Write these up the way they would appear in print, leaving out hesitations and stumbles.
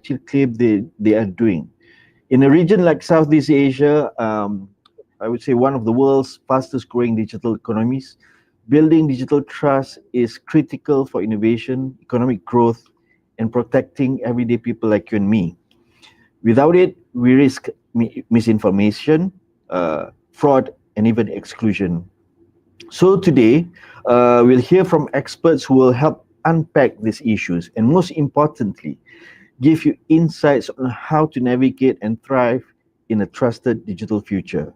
actually claim they are doing. In a region like Southeast Asia, I would say one of the world's fastest growing digital economies, building digital trust is critical for innovation, economic growth, and protecting everyday people like you and me. Without it, we risk misinformation, fraud, and even exclusion. So today, we'll hear from experts who will help unpack these issues and, most importantly, give you insights on how to navigate and thrive in a trusted digital future.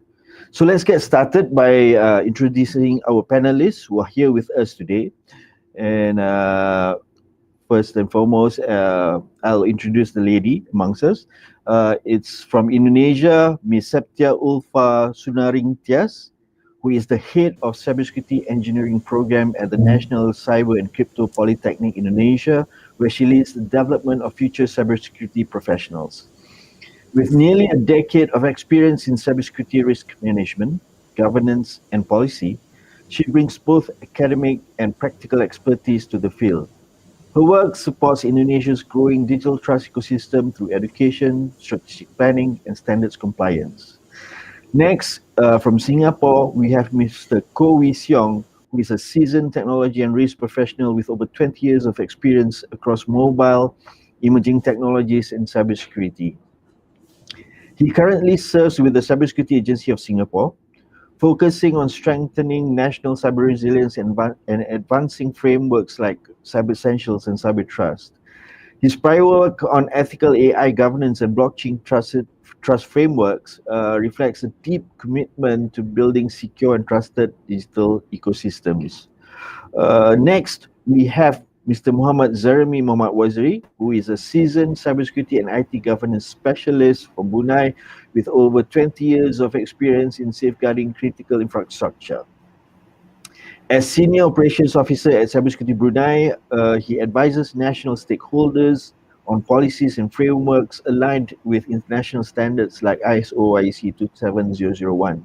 So let's get started by introducing our panelists who are here with us today. And first and foremost, I'll introduce the lady amongst us. It's from Indonesia, Ms. Septia Ulfa Sunaring Tias, who is the head of Cybersecurity Engineering Program at the National Cyber and Crypto Polytechnic Indonesia, where she leads the development of future cybersecurity professionals. With nearly a decade of experience in cybersecurity risk management, governance, and policy, she brings both academic and practical expertise to the field. Her work supports Indonesia's growing digital trust ecosystem through education, strategic planning, and standards compliance. Next, from Singapore, we have Mr. Koh Wee Seong, who is a seasoned technology and risk professional with over 20 years of experience across mobile, emerging technologies, and cybersecurity. He currently serves with the Cybersecurity Agency of Singapore, focusing on strengthening national cyber resilience and advancing frameworks like Cyber Essentials and Cyber Trust. His prior work on ethical AI governance and blockchain trust frameworks reflects a deep commitment to building secure and trusted digital ecosystems. Next, we have Mr. Muhammad Zaremi Muhammad Waziri, who is a seasoned cybersecurity and IT governance specialist from Brunei with over 20 years of experience in safeguarding critical infrastructure. As Senior Operations Officer at Cybersecurity Brunei, he advises national stakeholders on policies and frameworks aligned with international standards like ISO IEC 27001.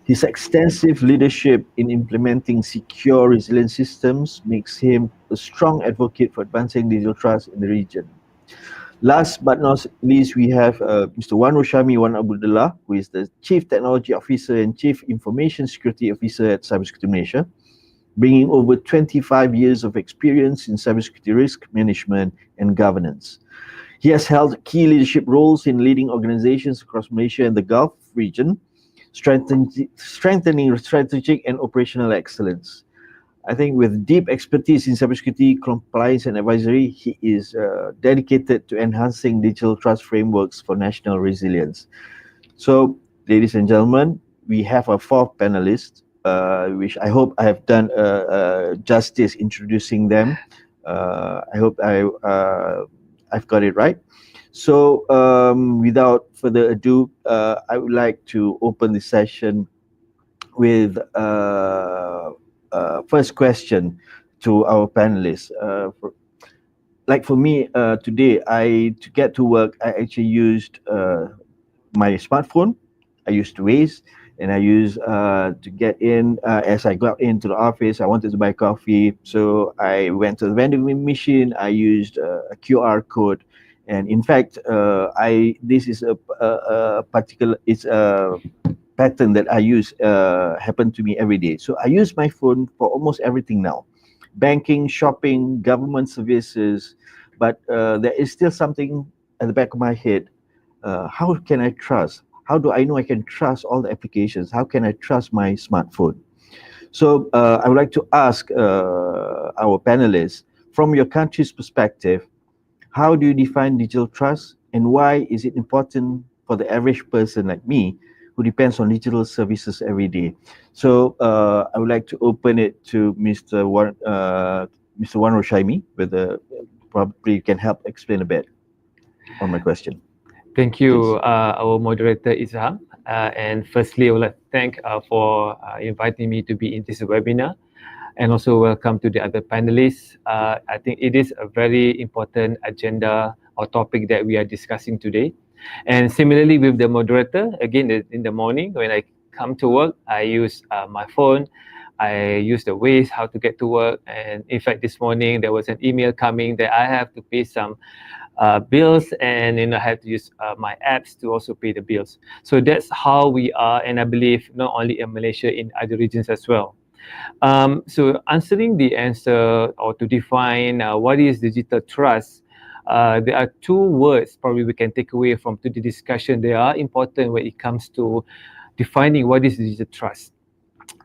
His extensive leadership in implementing secure, resilient systems makes him a strong advocate for advancing digital trust in the region. Last but not least, we have Mr. Wan Roshami Wan Abdullah, who is the Chief Technology Officer and Chief Information Security Officer at Cybersecurity Malaysia, bringing over 25 years of experience in cybersecurity risk management and governance. He has held key leadership roles in leading organizations across Malaysia and the Gulf region, strengthening strategic and operational excellence. I think with deep expertise in cybersecurity, compliance, and advisory, he is dedicated to enhancing digital trust frameworks for national resilience. So, ladies and gentlemen, we have a fourth panelist, which I hope I have done justice introducing them. I hope I've got it right. So, without further ado, I would like to open the session with first question to our panelists. For me, today, to get to work, I actually used my smartphone. I used Waze, and I used to get in. As I got into the office, I wanted to buy coffee, so I went to the vending machine. I used a QR code. And in fact, this is a particular, it's a pattern that I use, happen to me every day. So I use my phone for almost everything now. Banking, shopping, government services, but there is still something at the back of my head. How can I trust? How do I know I can trust all the applications? How can I trust my smartphone? So I would like to ask our panelists, from your country's perspective, how do you define digital trust, and why is it important for the average person like me who depends on digital services every day? So I would like to open it to Mr. Wan Roshami, whether probably you can help explain a bit on my question. Thank you, our moderator Izham. And firstly, I would like to thank for inviting me to be in this webinar. And also welcome to the other panelists. I think it is a very important agenda or topic that we are discussing today. And similarly with the moderator, again, in the morning when I come to work, I use my phone. I use the Waze, how to get to work. And in fact, this morning there was an email coming that I have to pay some bills, and I have to use my apps to also pay the bills. So that's how we are, and I believe not only in Malaysia, in other regions as well. So answering the answer, or to define what is digital trust, there are two words probably we can take away from the discussion. They are important when it comes to defining what is digital trust.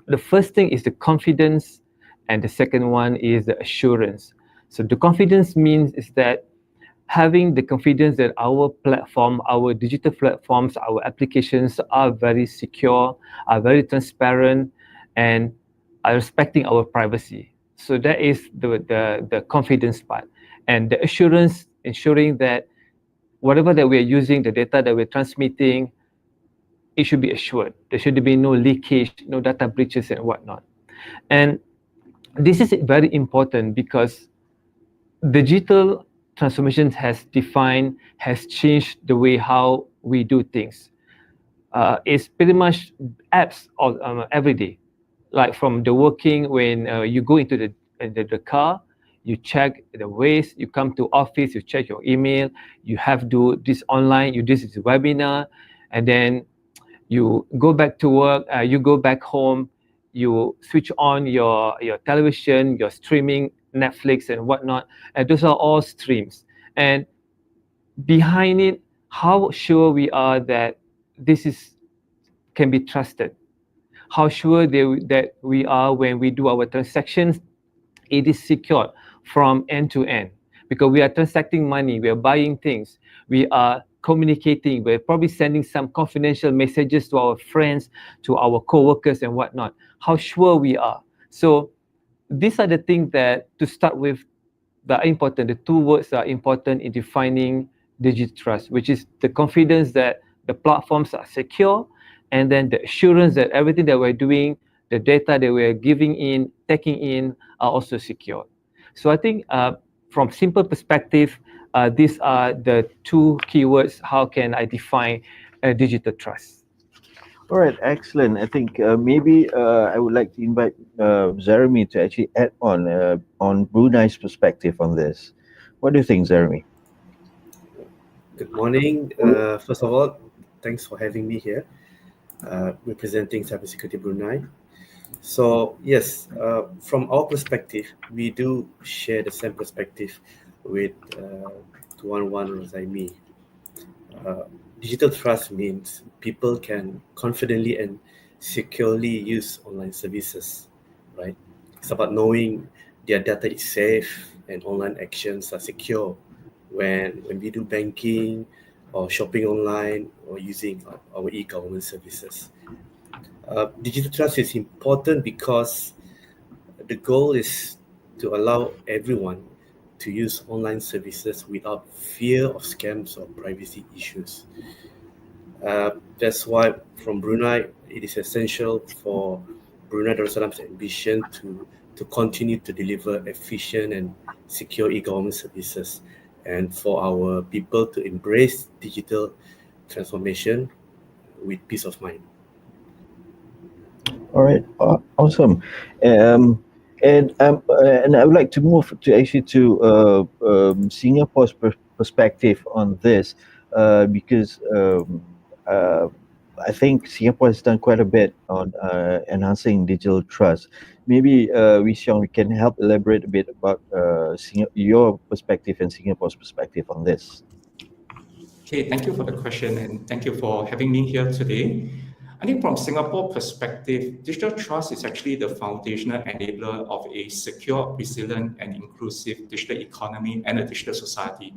The first thing is the confidence, and the second one is the assurance. So the confidence means is that having the confidence that our platform, our digital platforms, our applications are very secure, are very transparent, and are respecting our privacy. So that is the confidence part. And the assurance, ensuring that whatever that we're using, the data that we're transmitting, it should be assured. There should be no leakage, no data breaches and whatnot. And this is very important because digital transformation has changed the way how we do things. It's pretty much apps all, every day. Like from the working, when you go into the car, you check the ways, you come to office, you check your email, you have to do this online, you do this webinar, and then you go back to work, you go back home, you switch on your television, your streaming, Netflix and whatnot, and those are all streams. And behind it, how sure we are that this is can be trusted? How sure that we are when we do our transactions, it is secured from end to end, because we are transacting money, we are buying things, we are communicating, we're probably sending some confidential messages to our friends, to our co-workers and whatnot. How sure we are. So these are the things that, to start with, that are important. The two words that are important in defining digital trust, which is the confidence that the platforms are secure, and then the assurance that everything that we're doing, the data that we're giving in, taking in, are also secure. So I think from simple perspective, these are the two keywords. How can I define digital trust? All right, excellent. I think maybe I would like to invite Jeremy to actually add on Brunei's perspective on this. What do you think, Jeremy? Good morning. First of all, thanks for having me here, representing Cybersecurity Brunei. So yes, from our perspective, we do share the same perspective with Tuan Wan Rozaimi. Digital trust means people can confidently and securely use online services, right? It's about knowing their data is safe and online actions are secure when we do banking or shopping online or using our e-government services. Digital trust is important because the goal is to allow everyone to use online services without fear of scams or privacy issues. That's why from Brunei, it is essential for Brunei Darussalam's ambition to continue to deliver efficient and secure e-government services, and for our people to embrace digital transformation with peace of mind. All right, awesome. And I would like to move to actually to Singapore's perspective on this, because I think Singapore has done quite a bit on enhancing digital trust. Maybe Wee Xiong, we can help elaborate a bit about your perspective and Singapore's perspective on this. Okay, thank you for the question, and thank you for having me here today. I think from Singapore perspective, digital trust is actually the foundational enabler of a secure, resilient, and inclusive digital economy and a digital society.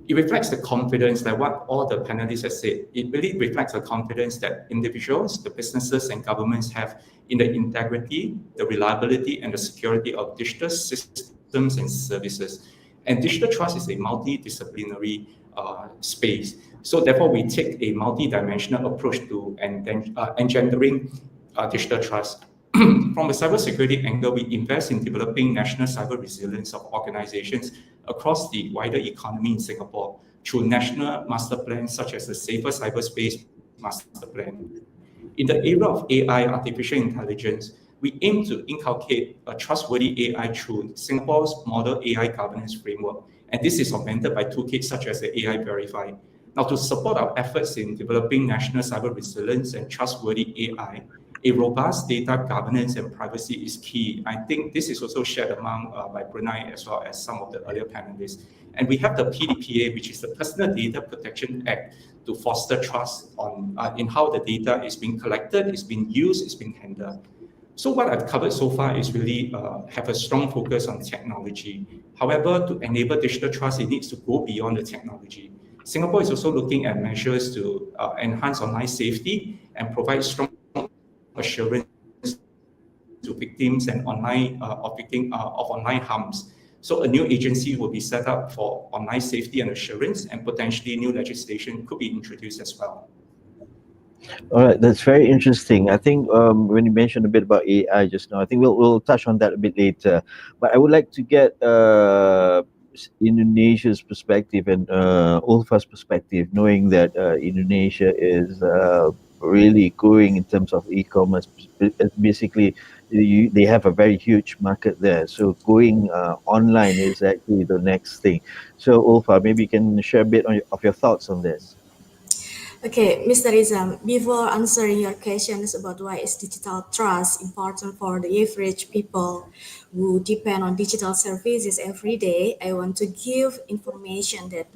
It reflects the confidence that what all the panelists have said. It really reflects the confidence that individuals, the businesses, and governments have in the integrity, the reliability, and the security of digital systems and services. And digital trust is a multidisciplinary space. So therefore, we take a multi-dimensional approach to engendering digital trust. From a cybersecurity angle, we invest in developing national cyber resilience of organizations across the wider economy in Singapore through national master plans such as the Safer Cyberspace Master Plan. In the area of AI, artificial intelligence, we aim to inculcate a trustworthy AI through Singapore's model AI governance framework And this is augmented by toolkits such as the AI Verify. Now, to support our efforts in developing national cyber resilience and trustworthy AI, a robust data governance and privacy is key. I think this is also shared among by Brunei as well as some of the earlier panelists. And we have the PDPA, which is the Personal Data Protection Act, to foster trust on in how the data is being collected, is being used, is being handled. So what I've covered so far is really have a strong focus on technology. However, to enable digital trust, it needs to go beyond the technology. Singapore is also looking at measures to enhance online safety and provide strong assurance to victims and online of online harms. So a new agency will be set up for online safety and assurance, and potentially new legislation could be introduced as well. All right, that's very interesting. I think when you mentioned a bit about AI just now, I think we'll touch on that a bit later. But I would like to get Indonesia's perspective and Ulfa's perspective, knowing that Indonesia is really growing in terms of e-commerce. Basically, they have a very huge market there. So going online is actually the next thing. So Ulfa, maybe you can share a bit of your thoughts on this. Okay, Mr. Rizam, before answering your questions about why is digital trust important for the average people who depend on digital services every day, I want to give information that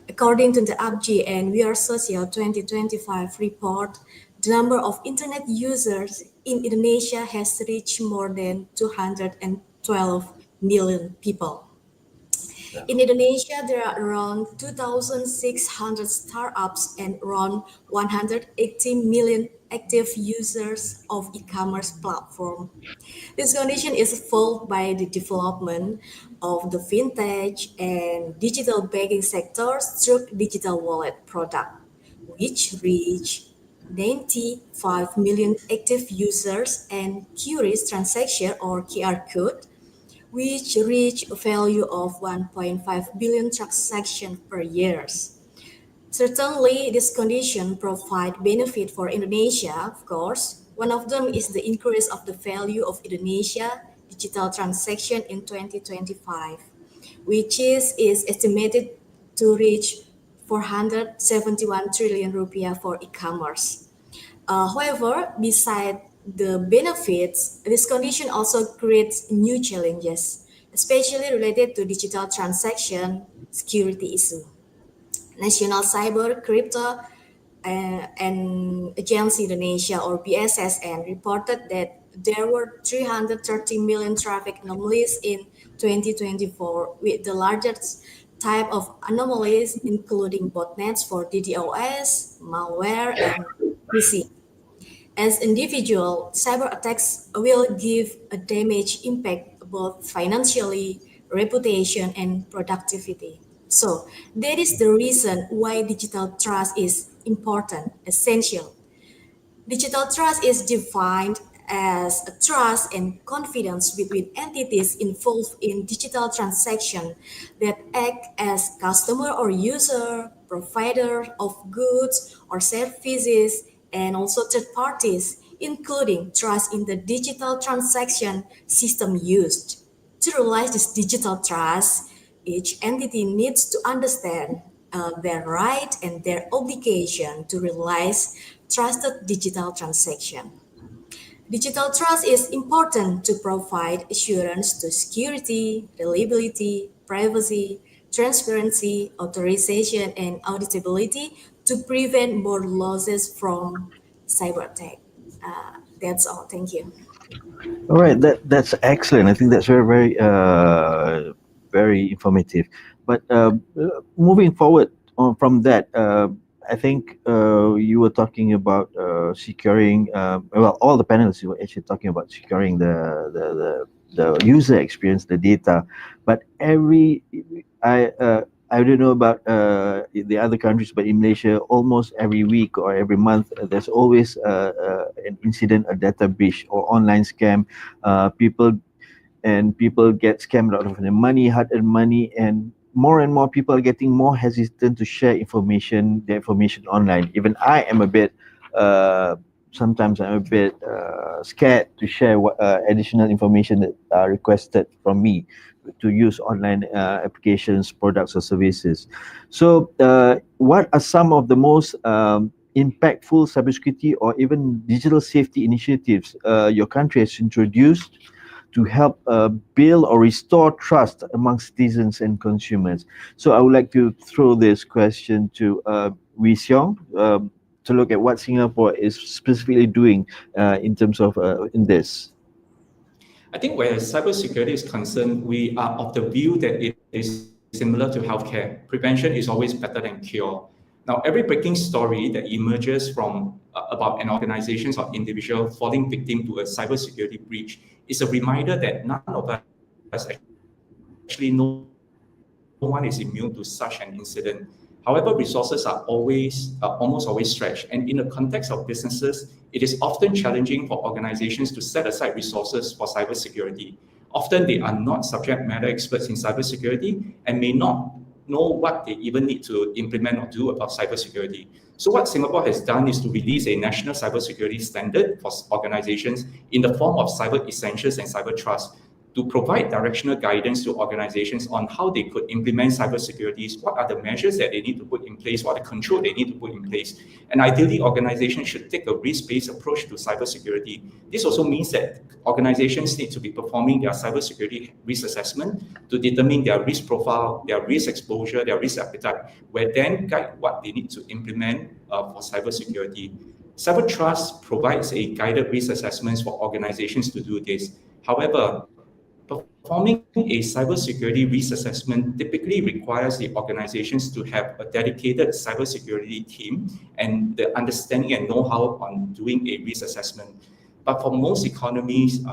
according to the ABG and We Are Social 2025 report, the number of internet users in Indonesia has reached more than 212 million people. In Indonesia, there are around 2,600 startups and around 180 million active users of e-commerce platform. This condition is fueled by the development of the fintech and digital banking sectors through digital wallet product, which reach 95 million active users and curious transaction or QR code, which reach a value of 1.5 billion transactions per year. Certainly, this condition provide benefit for Indonesia, of course. One of them is the increase of the value of Indonesia digital transaction in 2025, which is estimated to reach 471 trillion rupiah for e-commerce. However, beside the benefits, this condition also creates new challenges, especially related to digital transaction security issue. National Cyber, Crypto, and Agency Indonesia or BSSN reported that there were 330 million traffic anomalies in 2024, with the largest type of anomalies including botnets for DDoS, malware, and phishing. As individual, cyber attacks will give a damage impact both financially, reputation, and productivity. So that is the reason why digital trust is important, essential. Digital trust is defined as a trust and confidence between entities involved in digital transaction that act as customer or user, provider of goods or services, and also third parties, including trust in the digital transaction system used. To realize this digital trust, each entity needs to understand their right and their obligation to realize trusted digital transaction. Digital trust is important to provide assurance to security, reliability, privacy, transparency, authorization, and auditability to prevent more losses from cyber attack. That's all. Thank you. All right, that's excellent. I think that's very informative. But moving forward from that, I think you were talking about securing. Well, all the panelists were actually talking about securing the user experience, the data. But I don't know about the other countries, but in Malaysia, almost every week or every month, there's always an incident, a data breach or online scam. People get scammed out of their money, hard-earned money, and more people are getting more hesitant to share their information online. Even I am a bit sometimes I'm a bit scared to share what additional information that are requested from me to use online applications, products, or services. So, what are some of the most impactful cybersecurity or even digital safety initiatives your country has introduced to help build or restore trust among citizens and consumers? So I would like to throw this question to Wee Seong to look at what Singapore is specifically doing in terms of in this. I think where cybersecurity is concerned, we are of the view that it is similar to healthcare. Prevention is always better than cure. Now, every breaking story that emerges from about an organization or individual falling victim to a cybersecurity breach is a reminder that none of us, actually no one is immune to such an incident. However, resources are almost always stretched. And in the context of businesses, it is often challenging for organizations to set aside resources for cybersecurity. Often they are not subject matter experts in cybersecurity and may not know what they even need to implement or do about cybersecurity. So what Singapore has done is to release a national cybersecurity standard for organizations in the form of cyber essentials and cyber trust, to provide directional guidance to organizations on how they could implement cybersecurity, what are the measures that they need to put in place, what are the control they need to put in place. And ideally, organizations should take a risk-based approach to cybersecurity. This also means that organizations need to be performing their cybersecurity risk assessment to determine their risk profile, their risk exposure, their risk appetite, where then guide what they need to implement for cybersecurity. Cyber Trust provides a guided risk assessments for organizations to do this. However, performing a cybersecurity risk assessment typically requires the organizations to have a dedicated cybersecurity team and the understanding and know-how on doing a risk assessment. But for most economies,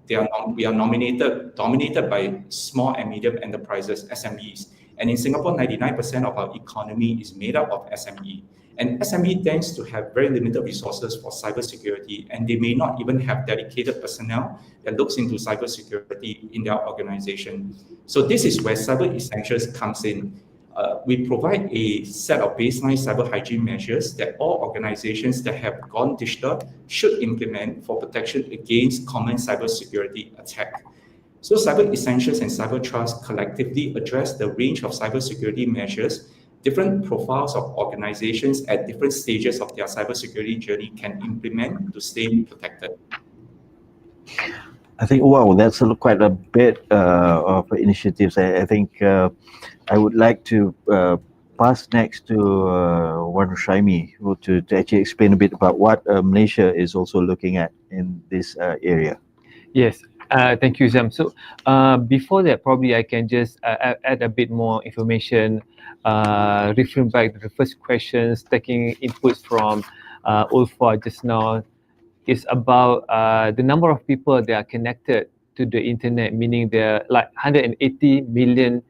we are dominated by small and medium enterprises, SMEs. And in Singapore, 99% of our economy is made up of SME. And SME tends to have very limited resources for cybersecurity, and they may not even have dedicated personnel that looks into cybersecurity in their organization. So this is where Cyber Essentials comes in. We provide a set of baseline cyber hygiene measures that all organizations that have gone digital should implement for protection against common cybersecurity attack. So Cyber Essentials and Cyber Trust collectively address the range of cybersecurity measures different profiles of organizations at different stages of their cybersecurity journey can implement to stay protected. I think, wow, that's quite a bit of initiatives. I think I would like to pass next to Wan Shaimi to actually explain a bit about what Malaysia is also looking at in this area. Yes, thank you, Zam. So before that, probably I can just add a bit more information, referring back to the first questions, taking inputs from Ulfa just now, is about the number of people that are connected to the internet, meaning there are like 180 million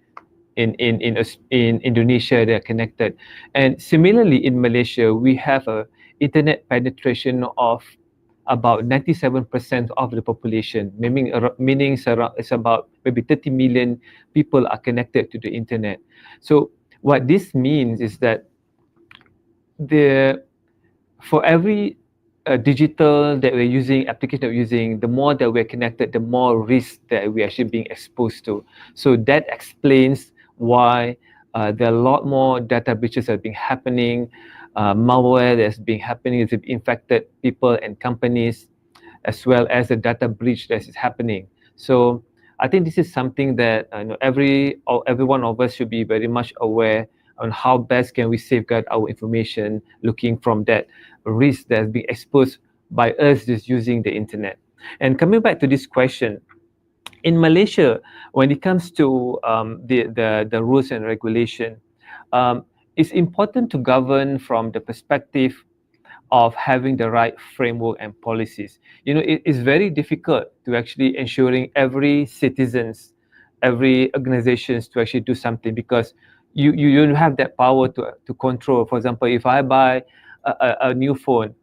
in Indonesia that are connected. And similarly in Malaysia, we have a internet penetration of about 97% of the population, meaning it's about maybe 30 million people are connected to the internet. So what this means is that for every digital that we're using, application that we're using, the more that we're connected, the more risk that we're actually being exposed to. So that explains why there are a lot more data breaches that have been happening, malware that's been happening, has infected people and companies, as well as the data breach that is happening. So I think this is something that every one of us should be very much aware on how best can we safeguard our information, looking from that risk that's being exposed by us just using the internet. And coming back to this question, in Malaysia, when it comes to the rules and regulation, it's important to govern from the perspective of having the right framework and policies. It is very difficult to actually ensuring every citizens, every organizations to actually do something, because you don't have that power to control. For example, if I buy a new phone,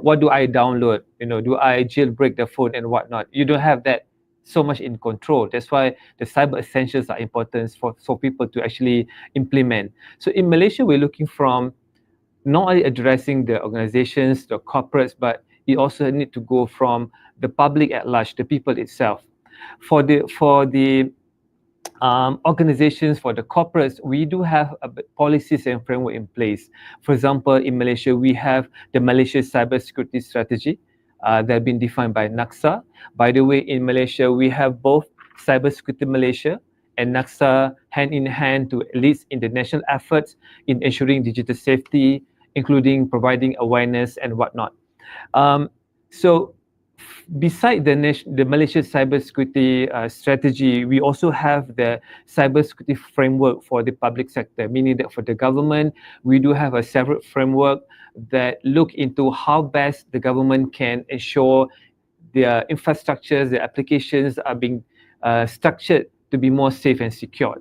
what do I download? Do I jailbreak the phone and whatnot? You don't have that so much in control. That's why the cyber essentials are important for people to actually implement. So in Malaysia, we're looking from not only addressing the organizations, the corporates, but it also need to go from the public at large, the people itself. For the organizations, for the corporates, we do have policies and framework in place. For example, in Malaysia, we have the Malaysia Cybersecurity Strategy that have been defined by NACSA. By the way, in Malaysia, we have both Cybersecurity Malaysia and NACSA hand in hand to lead in the national efforts in ensuring digital safety, including providing awareness and whatnot. So beside the Malaysia cybersecurity strategy, we also have the cybersecurity framework for the public sector, meaning that for the government, we do have a separate framework that look into how best the government can ensure their infrastructures, their applications are being structured to be more safe and secure.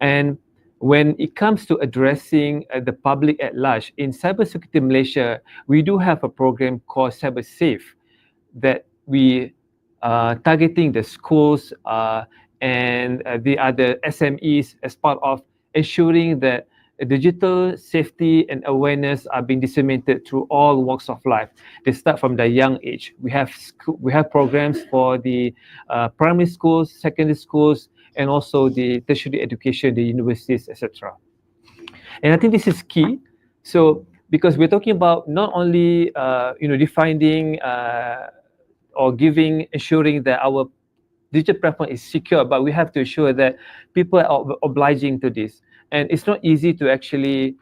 And when it comes to addressing the public at large, in Cybersecurity Malaysia, we do have a program called CyberSafe that we targeting the schools and the other SMEs as part of ensuring that digital safety and awareness are being disseminated through all walks of life. They start from the young age. We have programs for the primary schools, secondary schools, and also the tertiary education, the universities, etc. And I think this is key. So because we're talking about not only defining or ensuring that our digital platform is secure, but we have to ensure that people are obliging to this. And it's not easy to actually,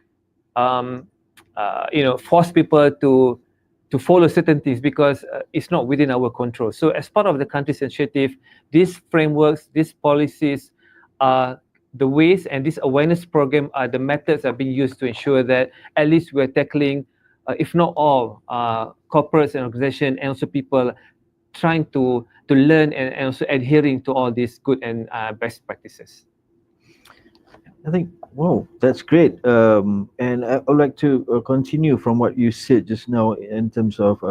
force people to follow certain things because it's not within our control. So as part of the country's initiative, these frameworks, these policies are the ways, and this awareness program are the methods that are being used to ensure that at least we're tackling, if not all, corporates and organizations, and also people trying to learn and also adhering to all these good and best practices. I think, wow, that's great. And I would like to continue from what you said just now in terms of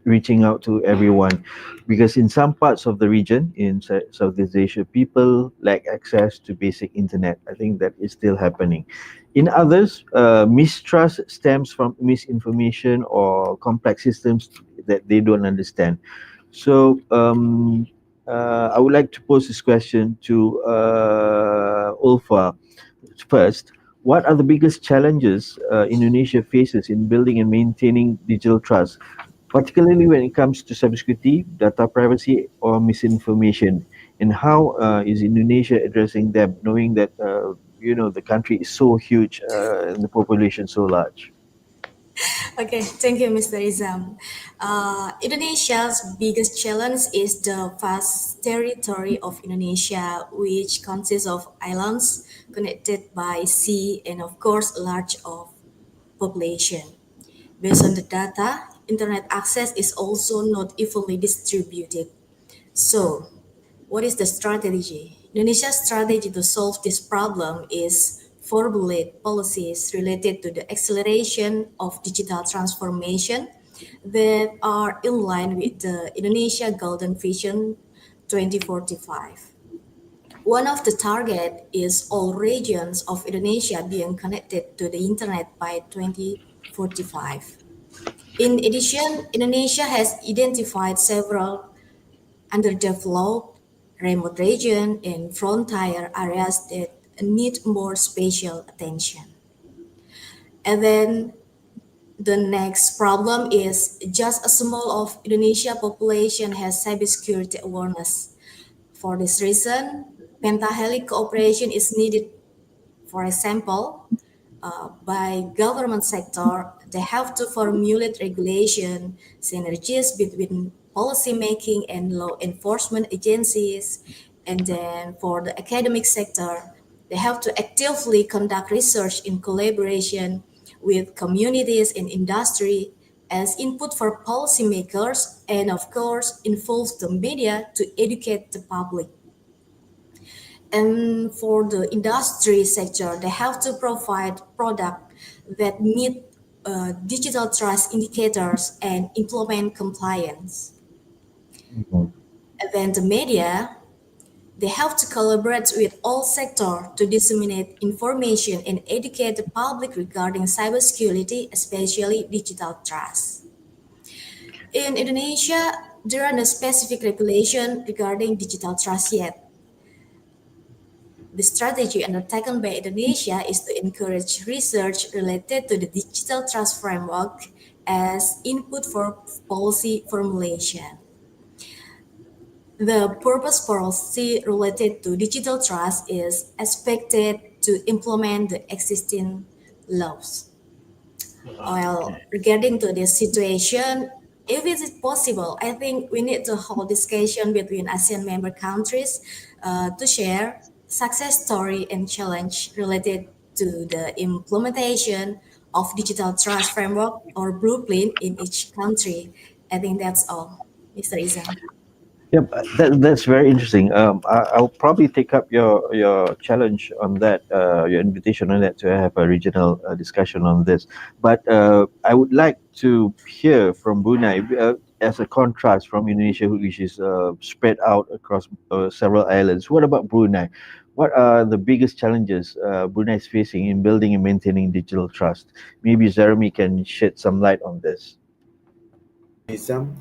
reaching out to everyone, because in some parts of the region in Southeast Asia, people lack access to basic internet. I think that is still happening. In others, mistrust stems from misinformation or complex systems that they don't understand. So I would like to pose this question to Ulfa first. What are the biggest challenges Indonesia faces in building and maintaining digital trust, particularly when it comes to cybersecurity, data privacy, or misinformation? And how is Indonesia addressing them, knowing that the country is so huge and the population so large? Okay, thank you, Mr. Izam. Indonesia's biggest challenge is the vast territory of Indonesia, which consists of islands connected by sea and, of course, a large of population. Based on the data, internet access is also not evenly distributed. So, what is the strategy? Indonesia's strategy to solve this problem is formulate policies related to the acceleration of digital transformation that are in line with the Indonesia Golden Vision 2045. One of the target is all regions of Indonesia being connected to the internet by 2045. In addition, Indonesia has identified several underdeveloped, remote regions and frontier areas that need more special attention. And then the next problem is just a small of Indonesia population has cybersecurity awareness. For this reason, pentahelix cooperation is needed. For example, by government sector, they have to formulate regulation synergies between policymaking and law enforcement agencies. And then for the academic sector, they have to actively conduct research in collaboration with communities and industry as input for policymakers, and of course involve the media to educate the public. And for the industry sector, they have to provide products that meet digital trust indicators and implement compliance. Mhm. And then the media, they have to collaborate with all sectors to disseminate information and educate the public regarding cybersecurity, especially digital trust. In Indonesia, there are no specific regulation regarding digital trust yet. The strategy undertaken by Indonesia is to encourage research related to the digital trust framework as input for policy formulation. The purpose policy related to digital trust is expected to implement the existing laws. Well, regarding to this situation, if it is possible, I think we need to hold discussion between ASEAN member countries to share success story and challenge related to the implementation of digital trust framework or blueprint in each country. I think that's all, Mr. Izam. Yep, that's very interesting. I'll probably take up your challenge on that, your invitation on that to have a regional discussion on this. But I would like to hear from Brunei as a contrast from Indonesia, which is spread out across several islands. What about Brunei? What are the biggest challenges Brunei is facing in building and maintaining digital trust? Maybe Jeremy can shed some light on this. Islam,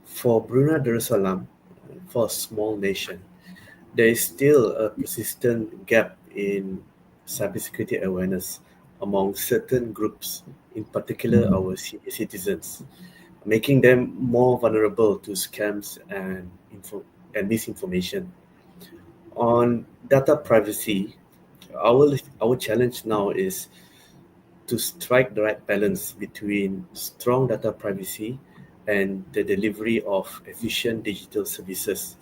for Brunei Darussalam, for a small nation, there is still a persistent gap in cybersecurity awareness among certain groups, in particular our senior citizens, making them more vulnerable to scams and misinformation. On data privacy, our challenge now is to strike the right balance between strong data privacy and the delivery of efficient digital services,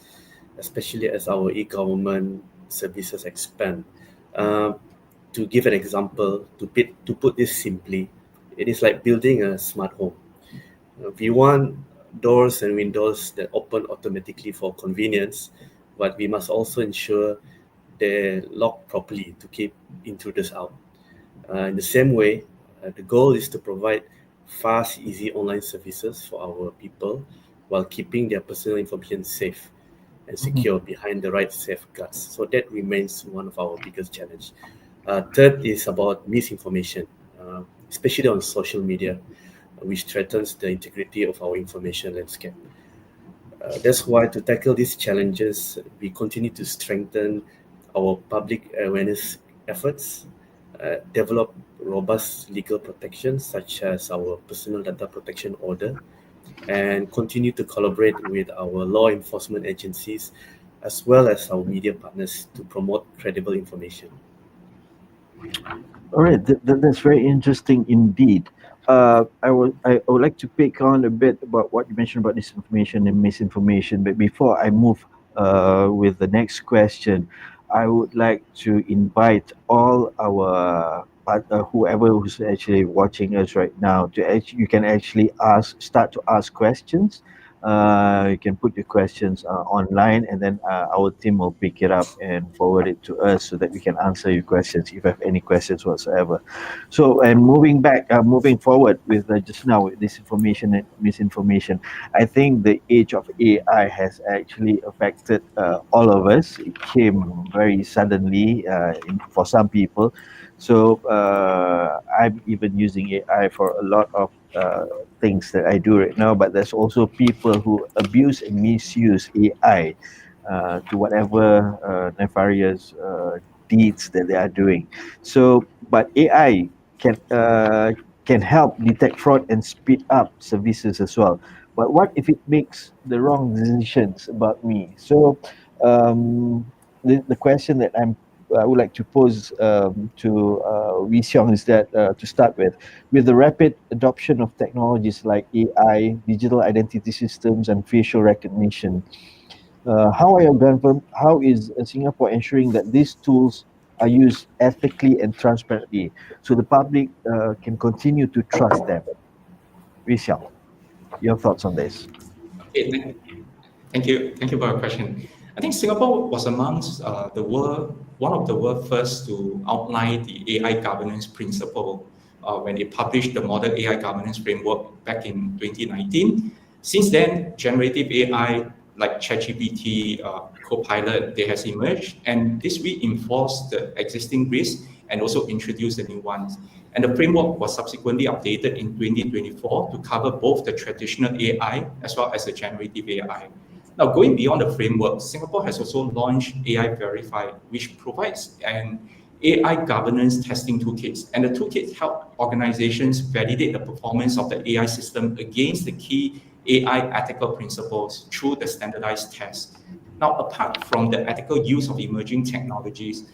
especially as our e-government services expand. Uh, to give an example, to put this simply, it is like building a smart home. We want doors and windows that open automatically for convenience, but we must also ensure they're locked properly to keep intruders out. In the same way, the goal is to provide fast, easy online services for our people while keeping their personal information safe and secure behind the right safeguards. So that remains one of our biggest challenge. Third is about misinformation, especially on social media, which threatens the integrity of our information landscape. That's why to tackle these challenges, we continue to strengthen our public awareness efforts, develop robust legal protections such as our personal data protection order, and continue to collaborate with our law enforcement agencies as well as our media partners to promote credible information. All right, that's very interesting indeed. I would like to pick on a bit about what you mentioned about disinformation and misinformation. But before I move with the next question, I would like to invite all our whoever who's actually watching us right now to actually you can actually start to ask questions. You can put your questions online, and then our team will pick it up and forward it to us so that we can answer your questions if you have any questions whatsoever. So, and moving forward with just now with disinformation and misinformation, I think the age of AI has actually affected all of us. It came very suddenly for some people. So I'm even using AI for a lot of things that I do right now, but there's also people who abuse and misuse AI to whatever nefarious deeds that they are doing. So, but AI can help detect fraud and speed up services as well. But what if it makes the wrong decisions about me? So, the question that I would like to pose to Wee Seong is that to start with the rapid adoption of technologies like AI, digital identity systems, and facial recognition, how is Singapore ensuring that these tools are used ethically and transparently so the public can continue to trust them? Wee Seong, your thoughts on this? Okay, thank you for your question. I think Singapore was amongst one of the world first to outline the AI governance principle when it published the model AI governance framework back in 2019. Since then, generative AI like ChatGPT, co-pilot, they has emerged, and this reinforced the existing risks and also introduced the new ones. And the framework was subsequently updated in 2024 to cover both the traditional AI as well as the generative AI. Now, going beyond the framework, Singapore has also launched AI Verify, which provides an AI governance testing toolkits. And the toolkits help organizations validate the performance of the AI system against the key AI ethical principles through the standardized tests. Now, apart from the ethical use of emerging technologies,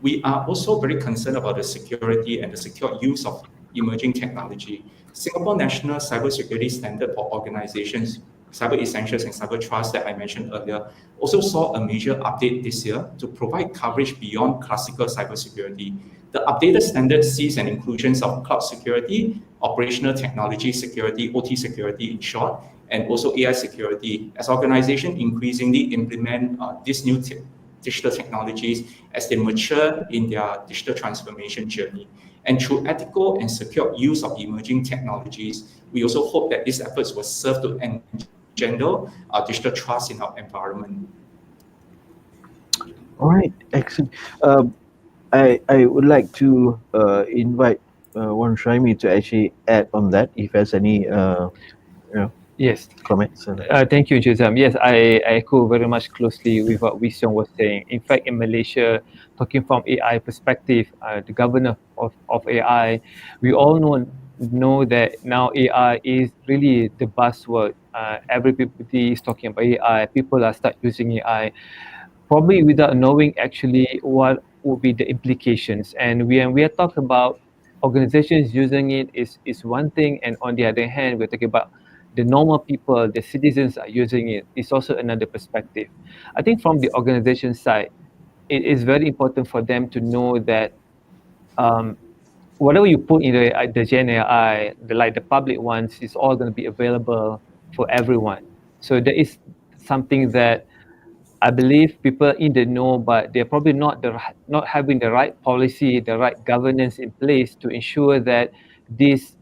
we are also very concerned about the security and the secure use of emerging technology. Singapore National Cybersecurity Standard for Organizations, Cyber Essentials and Cyber Trust that I mentioned earlier, also saw a major update this year to provide coverage beyond classical cybersecurity. The updated standard sees an inclusion of cloud security, operational technology security, OT security in short, and also AI security as organizations increasingly implement these new digital technologies as they mature in their digital transformation journey. And through ethical and secure use of emerging technologies, we also hope that these efforts will serve to engender digital trust in our environment. All right, excellent. I would like to invite Wan Shaimi to actually add on that if there's any Yes. comments. Thank you, Jizam. Yes, I echo very much closely with what Wee Seong was saying. In fact, in Malaysia, talking from AI perspective, the governor of AI, we all know that now AI is really the buzzword. Everybody is talking about AI. People are start using AI, probably without knowing actually what would be the implications. And when we are talking about organizations using it is one thing, and on the other hand, we're talking about the normal people, the citizens are using it, is also another perspective. I think from the organization side, it is very important for them to know that whatever you put in the Gen AI, like the public ones, is all going to be available for everyone. So there is something that I believe people in the know, but they're probably not having the right policy, the right governance in place to ensure that this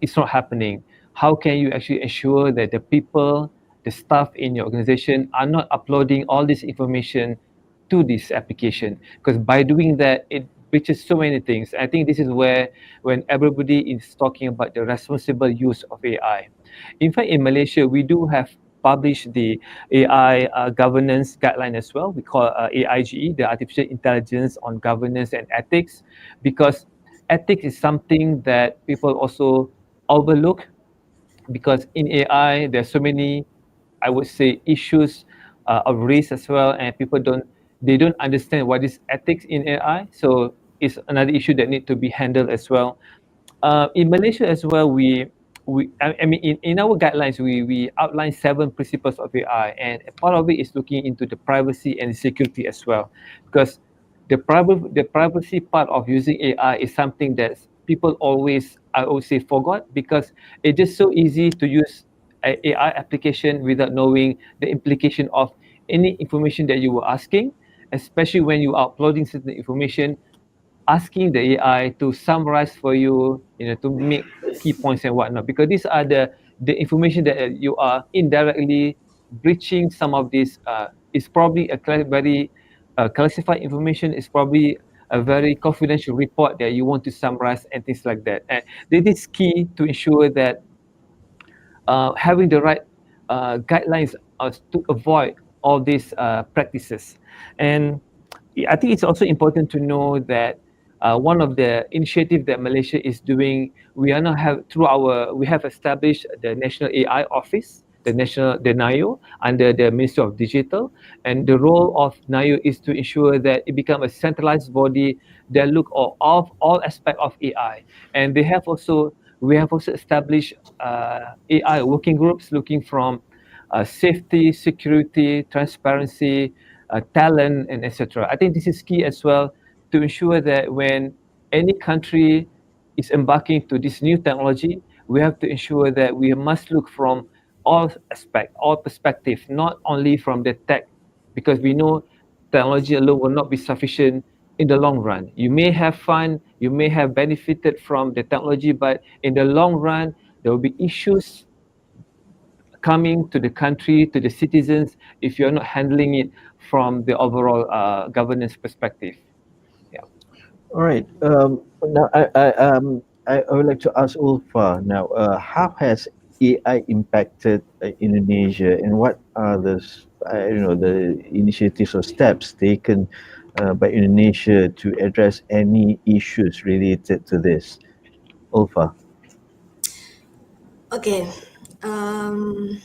is not happening. How can you actually ensure that the people, the staff in your organization are not uploading all this information to this application? Because by doing that, it breaches so many things. I think this is where, when everybody is talking about the responsible use of AI. In fact, in Malaysia, we do have published the AI governance guideline as well. We call AIGE, the Artificial Intelligence on Governance and Ethics, because ethics is something that people also overlook, because in AI there's so many, I would say, issues of risk as well, and people don't understand what is ethics in AI. So it's another issue that need to be handled as well. In Malaysia as well, I mean, in our guidelines, we outline 7 principles of AI, and a part of it is looking into the privacy and security as well, because the privacy part of using AI is something that people always, I would say, forgot, because it's just so easy to use an AI application without knowing the implication of any information that you were asking, especially when you are uploading certain information, asking the AI to summarize for you, to make key points and whatnot, because these are the information that you are indirectly breaching. Some of this is probably a very classified information, is probably a very confidential report that you want to summarize and things like that. And it is key to ensure that having the right guidelines to avoid all these practices. And I think it's also important to know that one of the initiatives that Malaysia is doing, we have established the National AI Office, the NIO, under the Ministry of Digital, and the role of NIO is to ensure that it becomes a centralized body that look at all aspects of AI. And we have also established AI working groups looking from safety, security, transparency, talent, and etc. I think this is key as well, to ensure that when any country is embarking to this new technology, we have to ensure that we must look from all aspects, all perspectives, not only from the tech, because we know technology alone will not be sufficient in the long run. You may have fun, you may have benefited from the technology, but in the long run, there will be issues coming to the country, to the citizens, if you're not handling it from the overall governance perspective. Yeah. All right. Now, I would like to ask Ulfa now. How has AI impacted Indonesia, and what are the initiatives or steps taken by Indonesia to address any issues related to this? Ulfa. Okay. Um,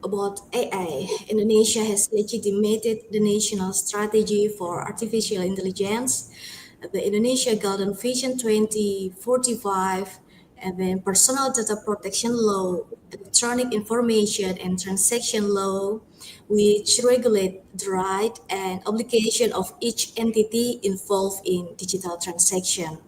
about AI, Indonesia has legitimated the national strategy for artificial intelligence, the Indonesia Golden Vision 2045, and then Personal Data Protection Law, Electronic Information and Transaction Law, which regulate the right and obligation of each entity involved in digital transaction.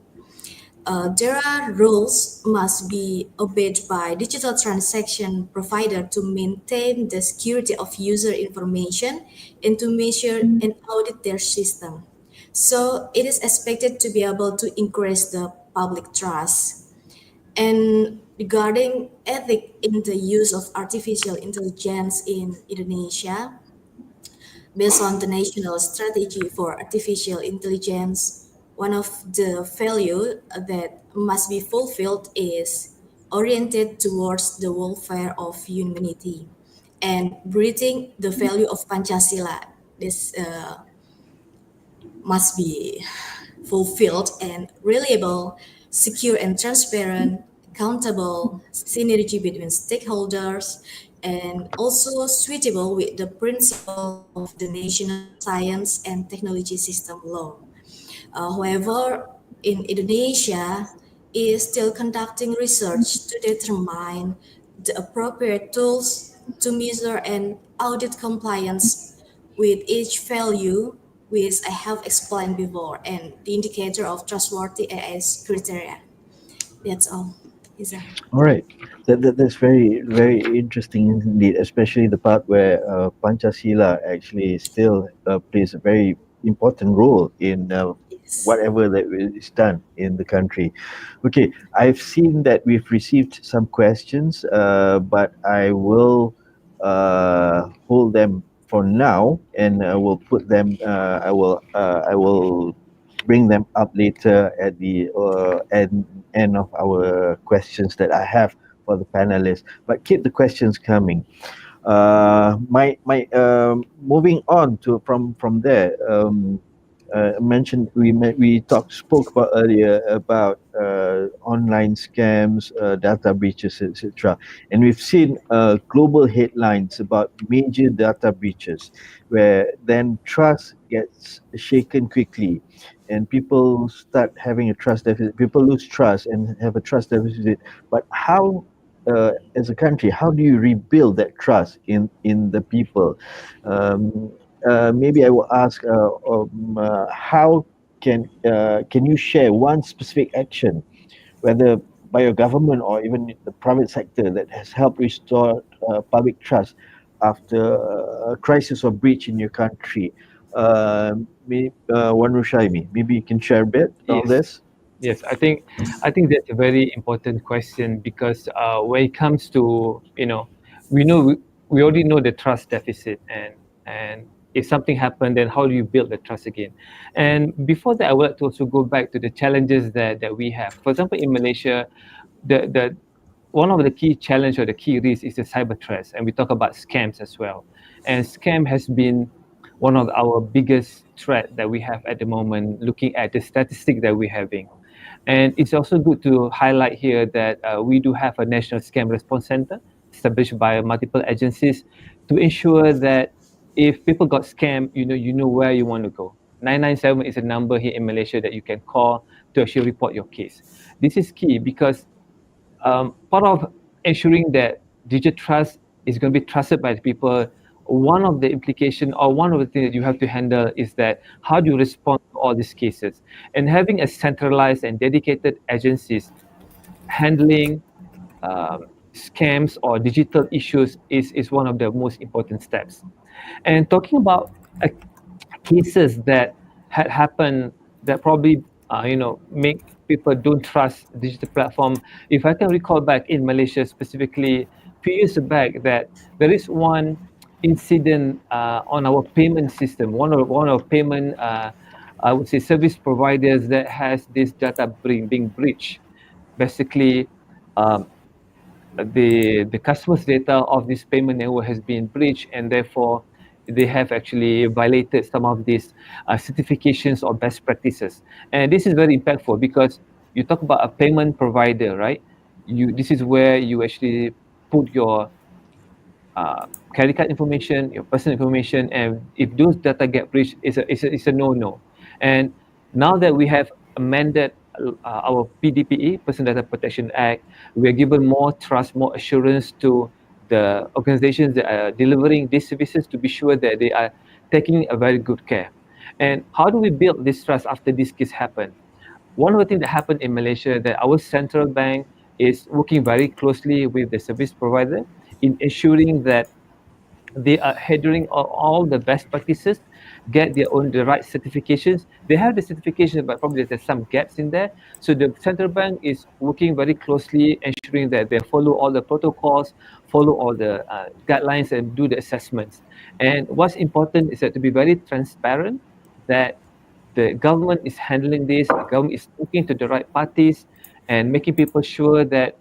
There are rules must be obeyed by digital transaction provider to maintain the security of user information and to measure and audit their system. So it is expected to be able to increase the public trust. And regarding ethic in the use of artificial intelligence in Indonesia, based on the national strategy for artificial intelligence, one of the value that must be fulfilled is oriented towards the welfare of humanity and breathing the value of Pancasila. This must be fulfilled and reliable, secure and transparent, accountable, synergy between stakeholders, and also suitable with the principle of the national science and technology system law. However, in Indonesia, is still conducting research to determine the appropriate tools to measure and audit compliance with each value, which I have explained before, and the indicator of trustworthy AS criteria. That's all. Isa. All right. That's very interesting indeed, especially the part where Pancasila actually still plays a very important role in Yes. whatever that is done in the country. Okay, I've seen that we've received some questions, but I will hold them for now, and I will put them. I will bring them up later at the end of our questions that I have for the panelists. But keep the questions coming. My moving on to from there. Mentioned we spoke about earlier about online scams, data breaches, etc. And we've seen global headlines about major data breaches, where then trust gets shaken quickly, and people start having a trust deficit. People lose trust and have a trust deficit. But how, as a country, how do you rebuild that trust in the people? Um, Maybe I will ask, how can you share one specific action, whether by your government or even the private sector, that has helped restore public trust after a crisis or breach in your country? Wan Rushaimi, maybe you can share a bit on Yes. this. Yes, I think that's a very important question because when it comes to we know we already know the trust deficit, and if something happened, then how do you build the trust again? And before that, I would like to also go back to the challenges that we have. For example, in Malaysia, the one of the key challenge or the key risk is the cyber threats, and we talk about scams as well. And scam has been one of our biggest threat that we have at the moment, looking at the statistic that we're having. And it's also good to highlight here that we do have a national scam response center established by multiple agencies to ensure that if people got scammed, you know where you want to go. 997 is a number here in Malaysia that you can call to actually report your case. This is key because part of ensuring that digital trust is going to be trusted by the people, one of the implication or one of the things that you have to handle is that how do you respond to all these cases? And having a centralized and dedicated agencies handling scams or digital issues is one of the most important steps. And talking about cases that had happened that probably make people don't trust digital platform. If I can recall back in Malaysia specifically, few years back that there is one incident on our payment system, one of payment, I would say, service providers that has this data being breached. Basically, um, the customer's data of this payment network has been breached, and therefore they have actually violated some of these certifications or best practices. And this is very impactful because you talk about a payment provider, right? This is where you actually put your credit card information, your personal information, and if those data get breached, it's a no-no. And now that we have amended our PDPE, Personal Data Protection Act, we are given more trust, more assurance to the organizations that are delivering these services to be sure that they are taking a very good care. And how do we build this trust after this case happened? One of the things that happened in Malaysia that our central bank is working very closely with the service provider in ensuring that they are adhering all the best practices, get the right certifications. They have the certifications, but probably there's some gaps in there. So the central bank is working very closely, ensuring that they follow all the protocols, follow all the guidelines, and do the assessments. And what's important is that to be very transparent, that the government is handling this, the government is talking to the right parties and making people sure that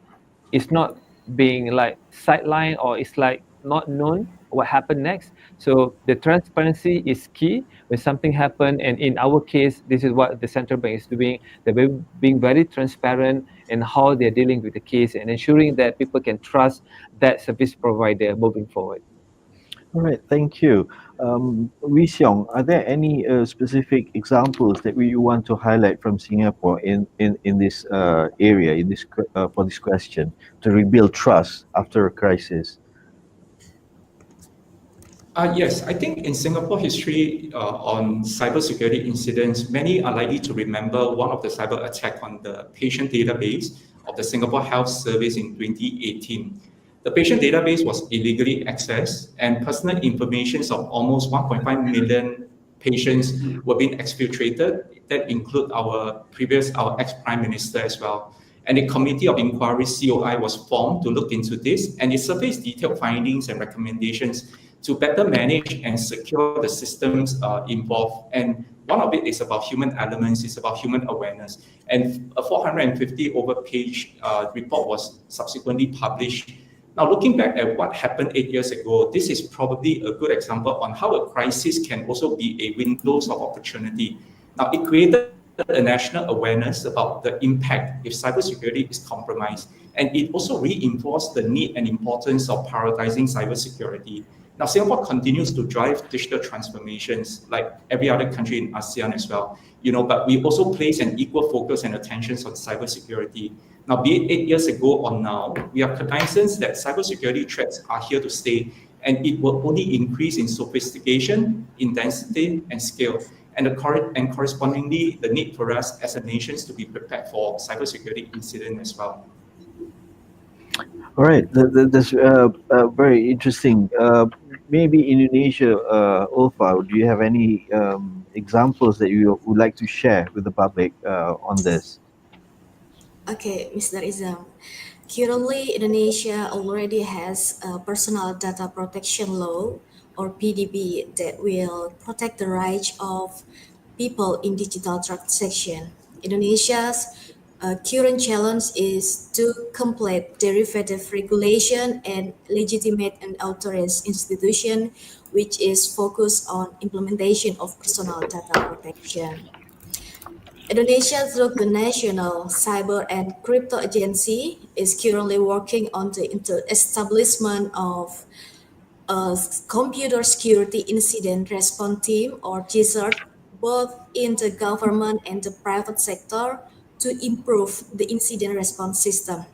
it's not being like sidelined or it's like not known what happened next. So the transparency is key when something happened. And in our case, this is what the central bank is doing. They're being very transparent in how they're dealing with the case and ensuring that people can trust that service provider moving forward. All right, thank you. Wee Seong, are there any specific examples that you want to highlight from Singapore in this area, for this question, to rebuild trust after a crisis? Yes, I think in Singapore history on cybersecurity incidents, many are likely to remember one of the cyber attack on the patient database of the Singapore Health Service in 2018. The patient database was illegally accessed and personal information of almost 1.5 million patients were being exfiltrated. That include our ex-prime minister as well. And a committee of inquiry, COI, was formed to look into this, and it surfaced detailed findings and recommendations to better manage and secure the systems involved. And one of it is about human elements, it's about human awareness. And a 450 over page report was subsequently published. Now, looking back at what happened 8 years ago, this is probably a good example on how a crisis can also be a window of opportunity. Now, it created a national awareness about the impact if cybersecurity is compromised. And it also reinforced the need and importance of prioritizing cybersecurity. Now, Singapore continues to drive digital transformations like every other country in ASEAN as well, but we also place an equal focus and attention on cybersecurity. Now, be it 8 years ago or now, we are cognizant that cybersecurity threats are here to stay, and it will only increase in sophistication, intensity, and scale. And correspondingly, the need for us as a nation to be prepared for cybersecurity incident as well. All right, that's very interesting. Maybe Indonesia, Ulfa, do you have any examples that you would like to share with the public on this? Okay, Mr. Izam. Currently, Indonesia already has a personal data protection law or PDB that will protect the rights of people in digital transaction. Indonesia's current challenge is to complete derivative regulation and legitimate and authorized institution, which is focused on implementation of personal data protection. Indonesia, through the National Cyber and Crypto Agency, is currently working on the establishment of a computer security incident response team or GSIRT, both in the government and the private sector, to improve the incident response system.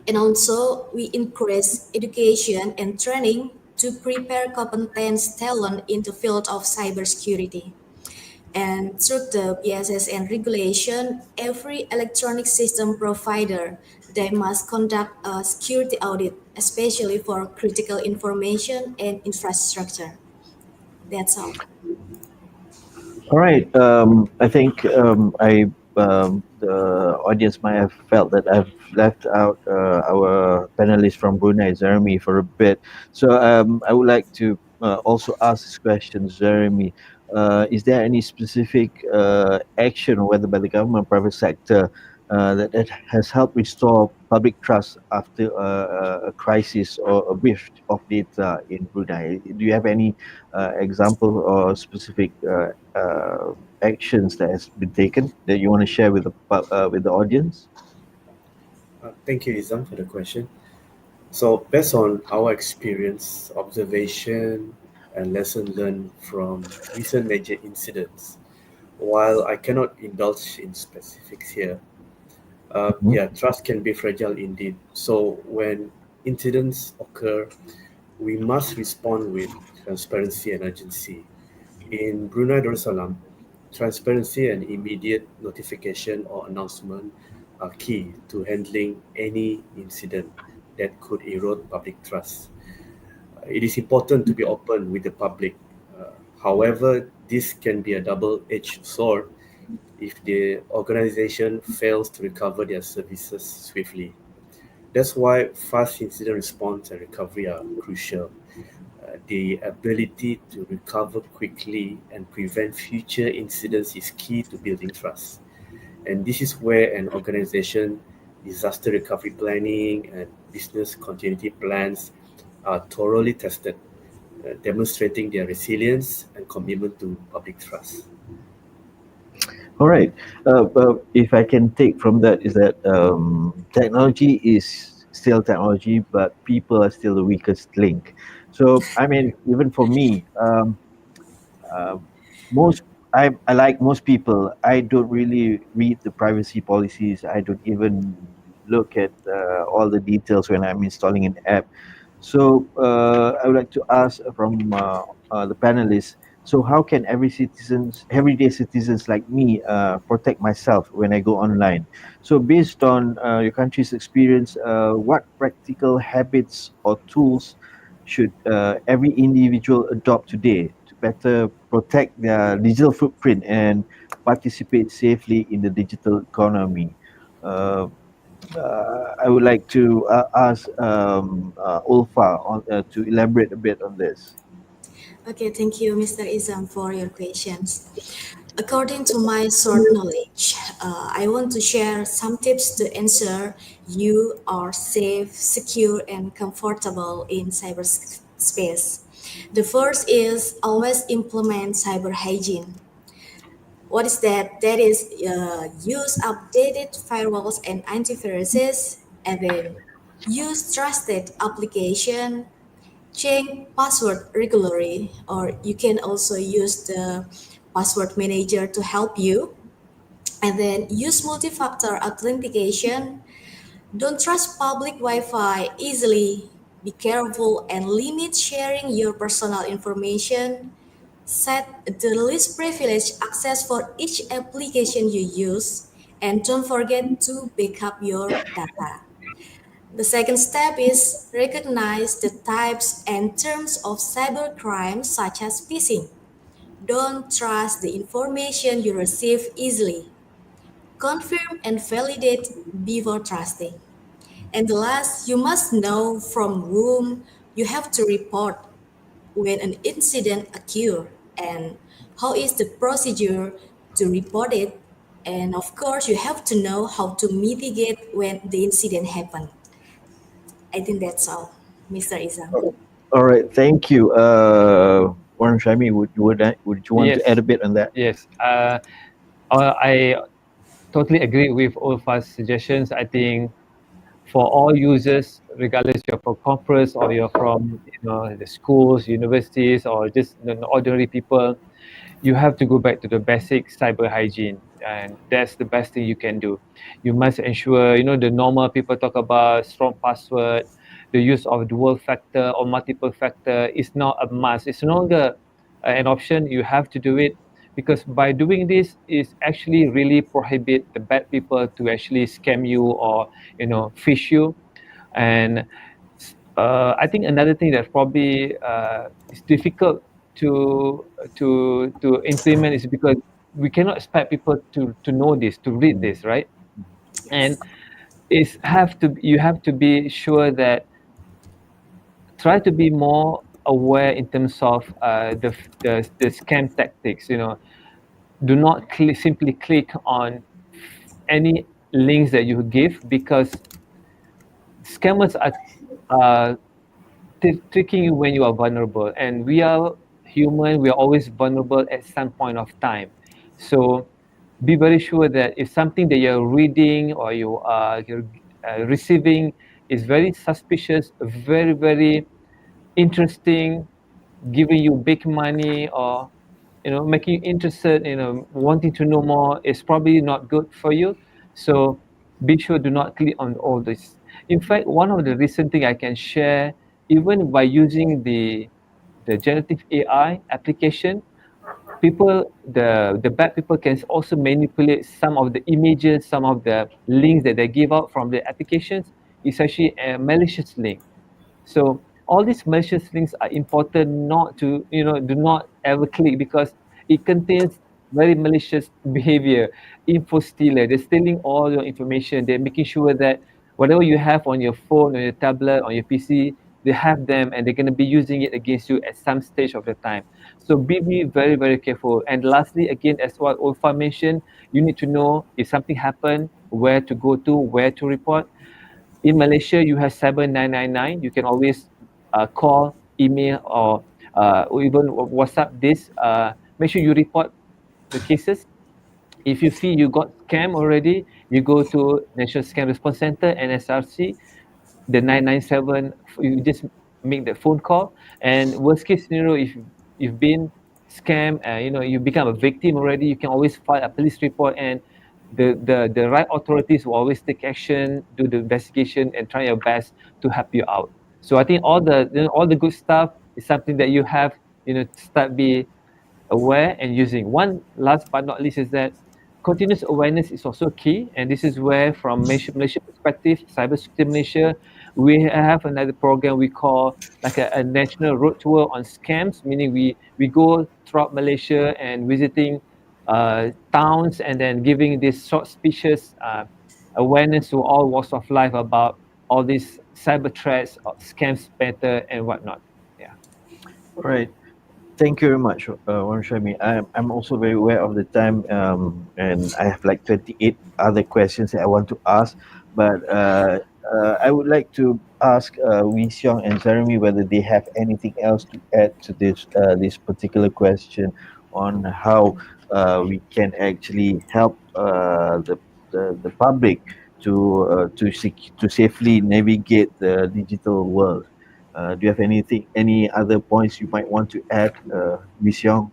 And also, we increase education and training to prepare competent talent in the field of cybersecurity. And through the BSSN regulation, every electronic system provider, they must conduct a security audit, especially for critical information and infrastructure. That's all. All right. I think I the audience might have felt that I've left out our panelist from Brunei, Jeremy, for a bit. So I would like to also ask this question, Jeremy. Is there any specific action, whether by the government or private sector, that has helped restore public trust after a crisis or a rift of data in Brunei? Do you have any example or specific actions that has been taken that you want to share with the audience? Thank you, Izam, for the question. So, based on our experience, observation, and lesson learned from recent major incidents, while I cannot indulge in specifics here, Mhm. trust can be fragile indeed. So, when incidents occur, we must respond with transparency and urgency. In Brunei Darussalam, transparency and immediate notification or announcement are key to handling any incident that could erode public trust. It is important to be open with the public. However, this can be a double edged sword if the organization fails to recover their services swiftly. That's why fast incident response and recovery are crucial. The ability to recover quickly and prevent future incidents is key to building trust. And this is where an organization disaster recovery planning and business continuity plans are thoroughly tested, demonstrating their resilience and commitment to public trust. All right. If I can take from that is that technology is still technology, but people are still the weakest link. So I mean, even for me, uh, most I like most people. I don't really read the privacy policies. I don't even look at all the details when I'm installing an app. So I would like to ask from the panelists. So how can everyday citizens like me, protect myself when I go online? So based on your country's experience, what practical habits or tools should every individual adopt today to better protect their digital footprint and participate safely in the digital economy? Uh, I would like to ask Ulfa to elaborate a bit on this. Okay, thank you, Mr. Izam, for your questions. According to my short knowledge, I want to share some tips to ensure you are safe, secure, and comfortable in cyberspace. The first is always implement cyber hygiene. What is that? That is use updated firewalls and antiviruses, and then use trusted application, change password regularly, or you can also use the password manager to help you, and then use multi-factor authentication. Don't trust public Wi-Fi easily. Be careful and limit sharing your personal information. Set the least privileged access for each application you use, and don't forget to backup your data. The second step is recognize the types and terms of cybercrime such as phishing. Don't trust the information you receive easily. Confirm and validate before trusting. And the last, you must know from whom you have to report when an incident occurs and how is the procedure to report it. And of course, you have to know how to mitigate when the incident happens. I think that's all, Mr. Isam. All right, thank you. Warren Shami, would you want to add Yes, a bit on that? yes. I totally agree with Ulfa's suggestions. I think for all users, regardless you're from corporates or you're from the schools, universities, or just ordinary people, you have to go back to the basic cyber hygiene, and that's the best thing you can do. You must ensure, the normal people talk about strong password, the use of dual factor or multiple factor is not a must. It's no longer an option. You have to do it, because by doing this is actually really prohibit the bad people to actually scam you or fish you. And I think another thing that probably is difficult to implement is because we cannot expect people to know this, to read this, right? And you have to be sure that try to be more aware in terms of the scam tactics. Do not simply click on any links that you give, because scammers are uh, tricking you when you are vulnerable, and we are human. We are always vulnerable at some point of time. So be very sure that if something that you're reading or you're receiving is very suspicious, very very interesting, giving you big money, or making you interested, wanting to know more, is probably not good for you. So be sure do not click on all this. In fact, one of the recent thing I can share, even by using the generative AI application, the bad people can also manipulate some of the images, some of the links that they give out from the applications. It's actually a malicious link. So all these malicious links are important not to, do not ever click, because it contains very malicious behavior, info stealer. They're stealing all your information. They're making sure that whatever you have on your phone, on your tablet, on your PC, they have them, and they're going to be using it against you at some stage of the time. So be very, very careful. And lastly, again, as what Ulfa mentioned, you need to know if something happened, where to go to, where to report. In Malaysia, you have 7999. You can always call, email, or even WhatsApp this. Make sure you report the cases. If you feel you got scammed already, you go to National Scam Response Center, NSRC, the 997. You just make the phone call. And worst case scenario, if you've been scammed, you become a victim already, you can always file a police report, and the right authorities will always take action, do the investigation, and try your best to help you out. So I think all the good stuff is something that you have, to start be aware and using. One last but not least is that continuous awareness is also key, and this is where, from Malaysia perspective, Cybersecurity Malaysia, we have another program we call like a national road tour on scams, meaning we go throughout Malaysia and visiting towns, and then giving this short speeches, awareness to all walks of life about all these cyber threats, scams better, and whatnot. Yeah. All right. Thank you very much, Warren Shami. I'm also very aware of the time, and I have like 28 other questions that I want to ask. But I would like to ask Wee Seong and Jeremy whether they have anything else to add to this particular question on how we can actually help the public to safely navigate the digital world. Do you have any other points you might want to add, Wee Seong?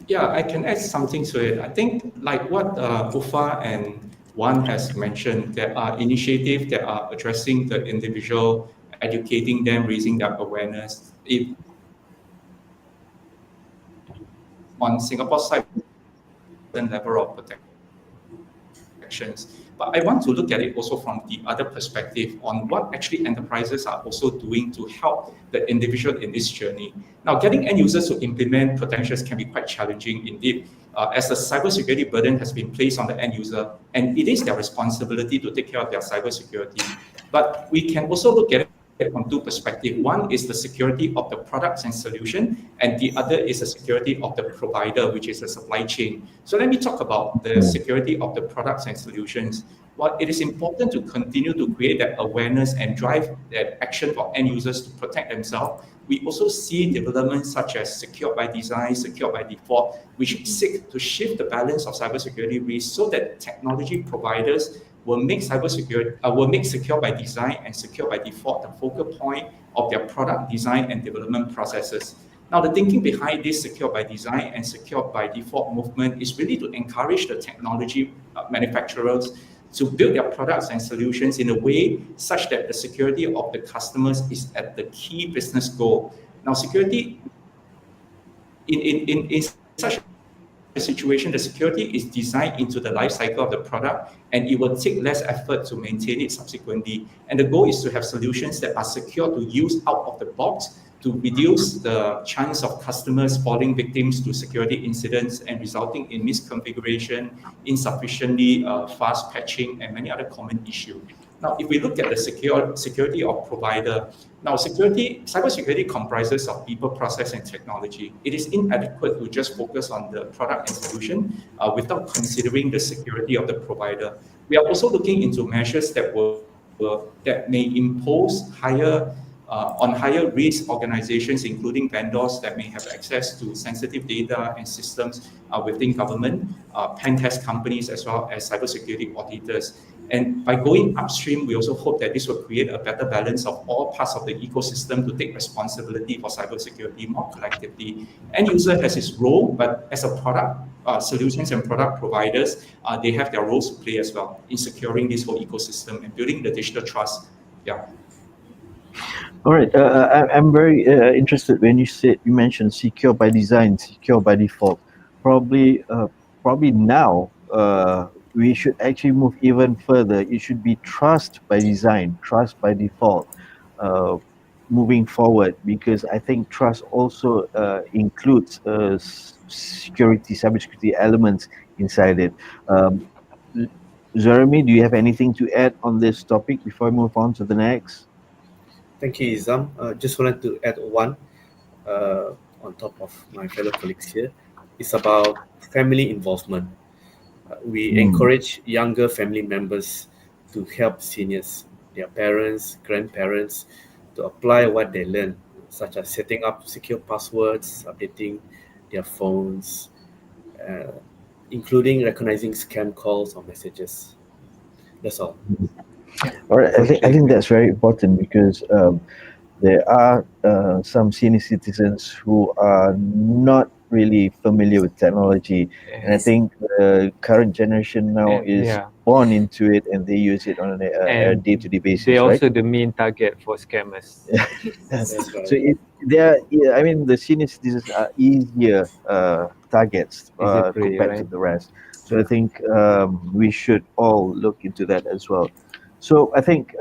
Yeah, I can add something to it. I think like what Ufa and Wan has mentioned, there are initiatives that are addressing the individual, educating them, raising their awareness. If on Singapore side, level of protections. But I want to look at it also from the other perspective on what actually enterprises are also doing to help the individual in this journey. Now, getting end users to implement protections can be quite challenging indeed, as the cybersecurity burden has been placed on the end user, and it is their responsibility to take care of their cybersecurity. But we can also look at it from two perspectives. One is the security of the products and solution, and the other is the security of the provider, which is the supply chain. So let me talk about the security of the products and solutions. While it is important to continue to create that awareness and drive that action for end users to protect themselves, we also see developments such as secure by design, secure by default, which seek to shift the balance of cybersecurity risk so that technology providers will make cybersecurity, will make secure by design and secure by default the focal point of their product design and development processes. Now, the thinking behind this secure by design and secure by default movement is really to encourage the technology manufacturers to build their products and solutions in a way such that the security of the customers is at the key business goal. Now, security in such a situation, the security is designed into the life cycle of the product, and it will take less effort to maintain it subsequently. And the goal is to have solutions that are secure to use out of the box, to reduce the chance of customers falling victims to security incidents and resulting in misconfiguration, insufficiently fast patching, and many other common issues. Now, if we look at the security of provider, now cybersecurity comprises of people, process, and technology. It is inadequate to just focus on the product and solution without considering the security of the provider. We are also looking into measures that may impose on higher risk organizations, including vendors that may have access to sensitive data and systems within government, pen test companies, as well as cybersecurity auditors. And by going upstream, we also hope that this will create a better balance of all parts of the ecosystem to take responsibility for cybersecurity more collectively. End user has his role, but as a product, solutions and product providers, they have their roles to play as well in securing this whole ecosystem and building the digital trust. Yeah. All right. I'm very interested when you mentioned secure by design, secure by default. Probably now we should actually move even further. It should be trust by design, trust by default, moving forward, because I think trust also includes cybersecurity elements inside it. Jeremy, do you have anything to add on this topic before I move on to the next? Thank you, Izam. Just wanted to add one on top of my fellow colleagues here. It's about family involvement. We encourage younger family members to help seniors, their parents, grandparents, to apply what they learn, such as setting up secure passwords, updating their phones, including recognizing scam calls or messages. That's all. All right, I think that's very important because there are some senior citizens who are not really familiar with technology, and I think the current generation now is born into it and they use it on a day-to-day basis. They're right? also the main target for scammers. That's right. So I mean, the senior citizens are easier targets compared to the rest. So I think we should all look into that as well. So I think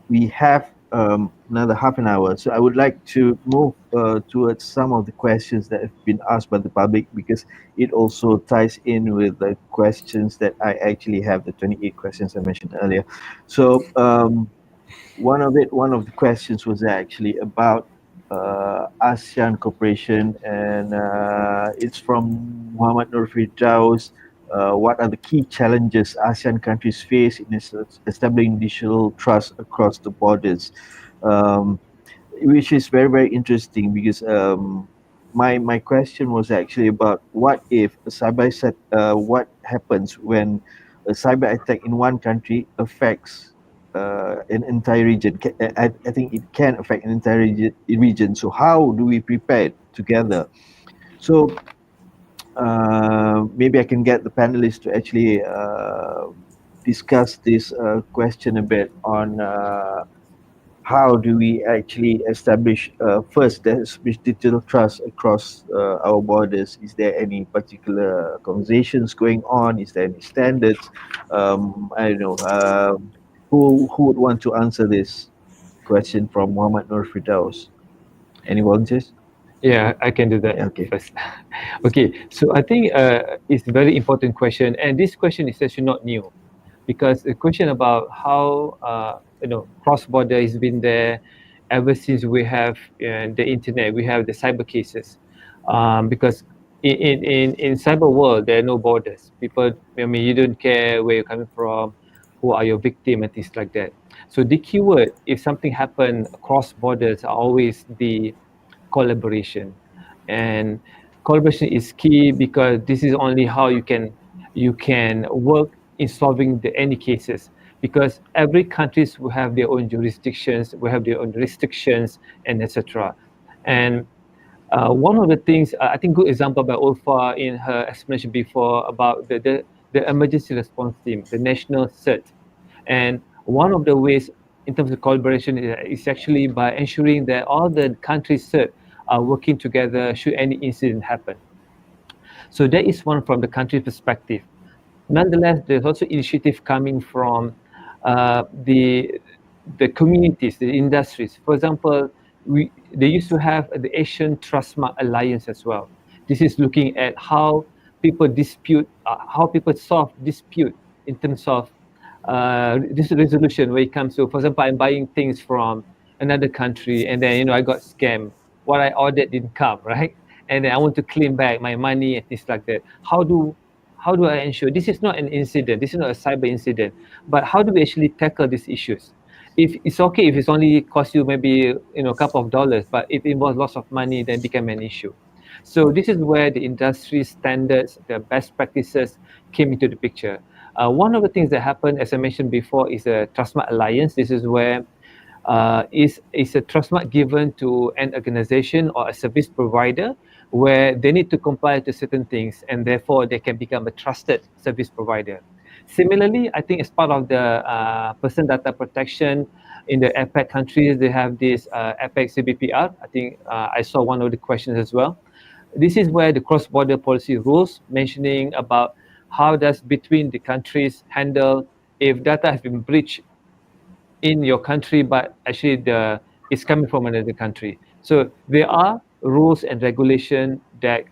we have another half an hour. So I would like to move towards some of the questions that have been asked by the public, because it also ties in with the questions that I actually have, the 28 questions I mentioned earlier. So one of the questions was actually about ASEAN cooperation, and it's from Muhammad Nur Firdaus. What are the key challenges ASEAN countries face in establishing digital trust across the borders? Which is very, very interesting, because my question was actually about what if what happens when a cyber attack in one country affects an entire region. I think it can affect an entire region. So how do we prepare together? So maybe I can get the panelists to actually discuss this question a bit on how do we actually establish digital trust across our borders. Is there any particular conversations going on? Is there any standards? I don't know. Who would want to answer this question from Muhammad Nur Firdaus? Any volunteers? Yeah, I can do that first. Okay, so I think it's a very important question, and this question is actually not new, because the question about how cross-border has been there ever since we have the internet, we have the cyber cases, because in cyber world there are no borders. People, you don't care where you're coming from, who are your victim, and things like that. So the keyword, if something happen across borders, are always the collaboration, and collaboration is key, because this is only how you can work in solving any cases, because every countries will have their own jurisdictions, will have their own restrictions, and etc. And one of the things, I think good example by Ulfa in her explanation before about the emergency response team, the national CERT. And one of the ways in terms of collaboration is actually by ensuring that all the countries CERT are working together should any incident happen. So that is one from the country perspective. Nonetheless, there's also initiative coming from the communities, the industries. For example, they used to have the Asian Trustmark Alliance as well. This is looking at how people dispute, how people solve dispute in terms of this resolution where it comes to, for example, I'm buying things from another country and then I got scammed. What I ordered didn't come, right? And then I want to claim back my money and things like that. How do I ensure this is not an incident? This is not a cyber incident, but how do we actually tackle these issues? If it's okay if it's only cost you maybe a couple of dollars, but if it involves lots of money, then it become an issue. So this is where the industry standards, the best practices came into the picture. One of the things that happened, as I mentioned before, is a Trustmark Alliance. This is where is a trustmark given to an organization or a service provider where they need to comply to certain things and therefore they can become a trusted service provider. Similarly, I think as part of the person data protection in the APEC countries, they have this APEC CBPR. I think I saw one of the questions as well. This is where the cross-border policy rules mentioning about how does between the countries handle if data has been breached in your country, but actually it's coming from another country. So there are rules and regulation that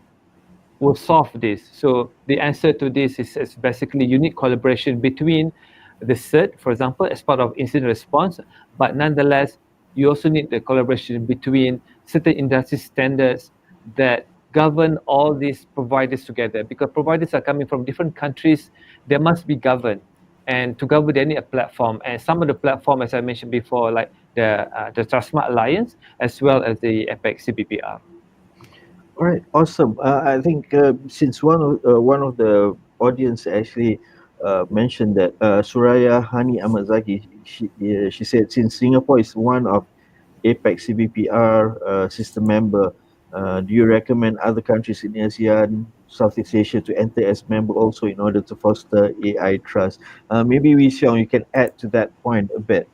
will solve this. So the answer to this is basically unique collaboration between the CERT, for example, as part of incident response, but nonetheless, you also need the collaboration between certain industry standards that govern all these providers together, because providers are coming from different countries, they must be governed. And to govern, they need a platform. And some of the platform, as I mentioned before, like the Trustmark Alliance, as well as the APEC CBPR. All right, awesome. I think since one of the audience actually mentioned that Suraya Hani Amazaki, she said since Singapore is one of APEC CBPR system member, do you recommend other countries in ASEAN, Southeast Asia to enter as member also in order to foster AI trust? Maybe Wee Xiong, you can add to that point a bit.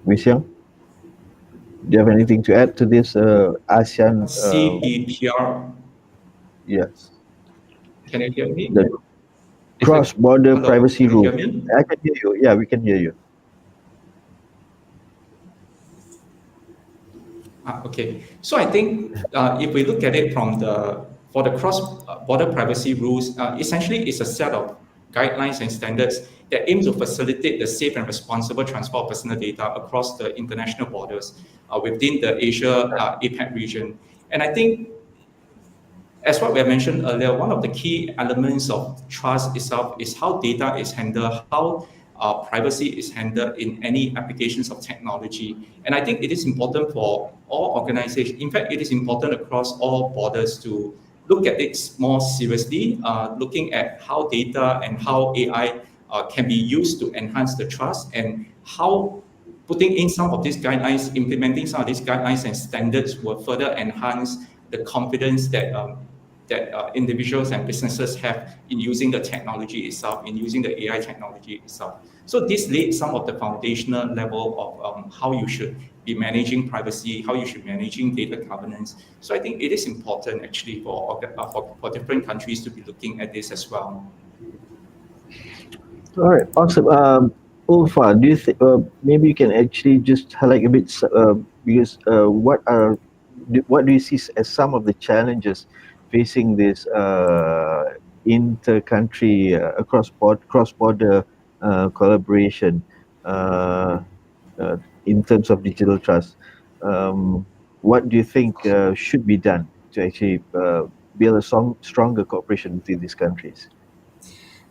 Wee Xiong, do you have anything to add to this ASEAN? CBPR. Yes. Can you hear me? The cross-border Hello, privacy can you rule. hear me? I can hear you. Yeah, we can hear you. Okay, so I think if we look at it for the cross-border privacy rules, essentially it's a set of guidelines and standards that aim to facilitate the safe and responsible transfer of personal data across the international borders within the Asia APEC region. And I think, as what we have mentioned earlier, one of the key elements of trust itself is how data is handled, how privacy is handled in any applications of technology. And I think it is important for all organizations, in fact, it is important across all borders to look at it more seriously, looking at how data and how AI can be used to enhance the trust, and how putting in some of these guidelines, implementing some of these guidelines and standards will further enhance the confidence that individuals and businesses have in using the technology itself, in using the AI technology itself. So this laid some of the foundational level of how you should be managing privacy, how you should be managing data governance. So I think it is important actually for different countries to be looking at this as well. All right, awesome. Ulfa, do you think maybe you can actually just highlight a bit because what do you see as some of the challenges facing this inter-country cross-border collaboration in terms of digital trust? What do you think should be done to actually build a stronger cooperation between these countries?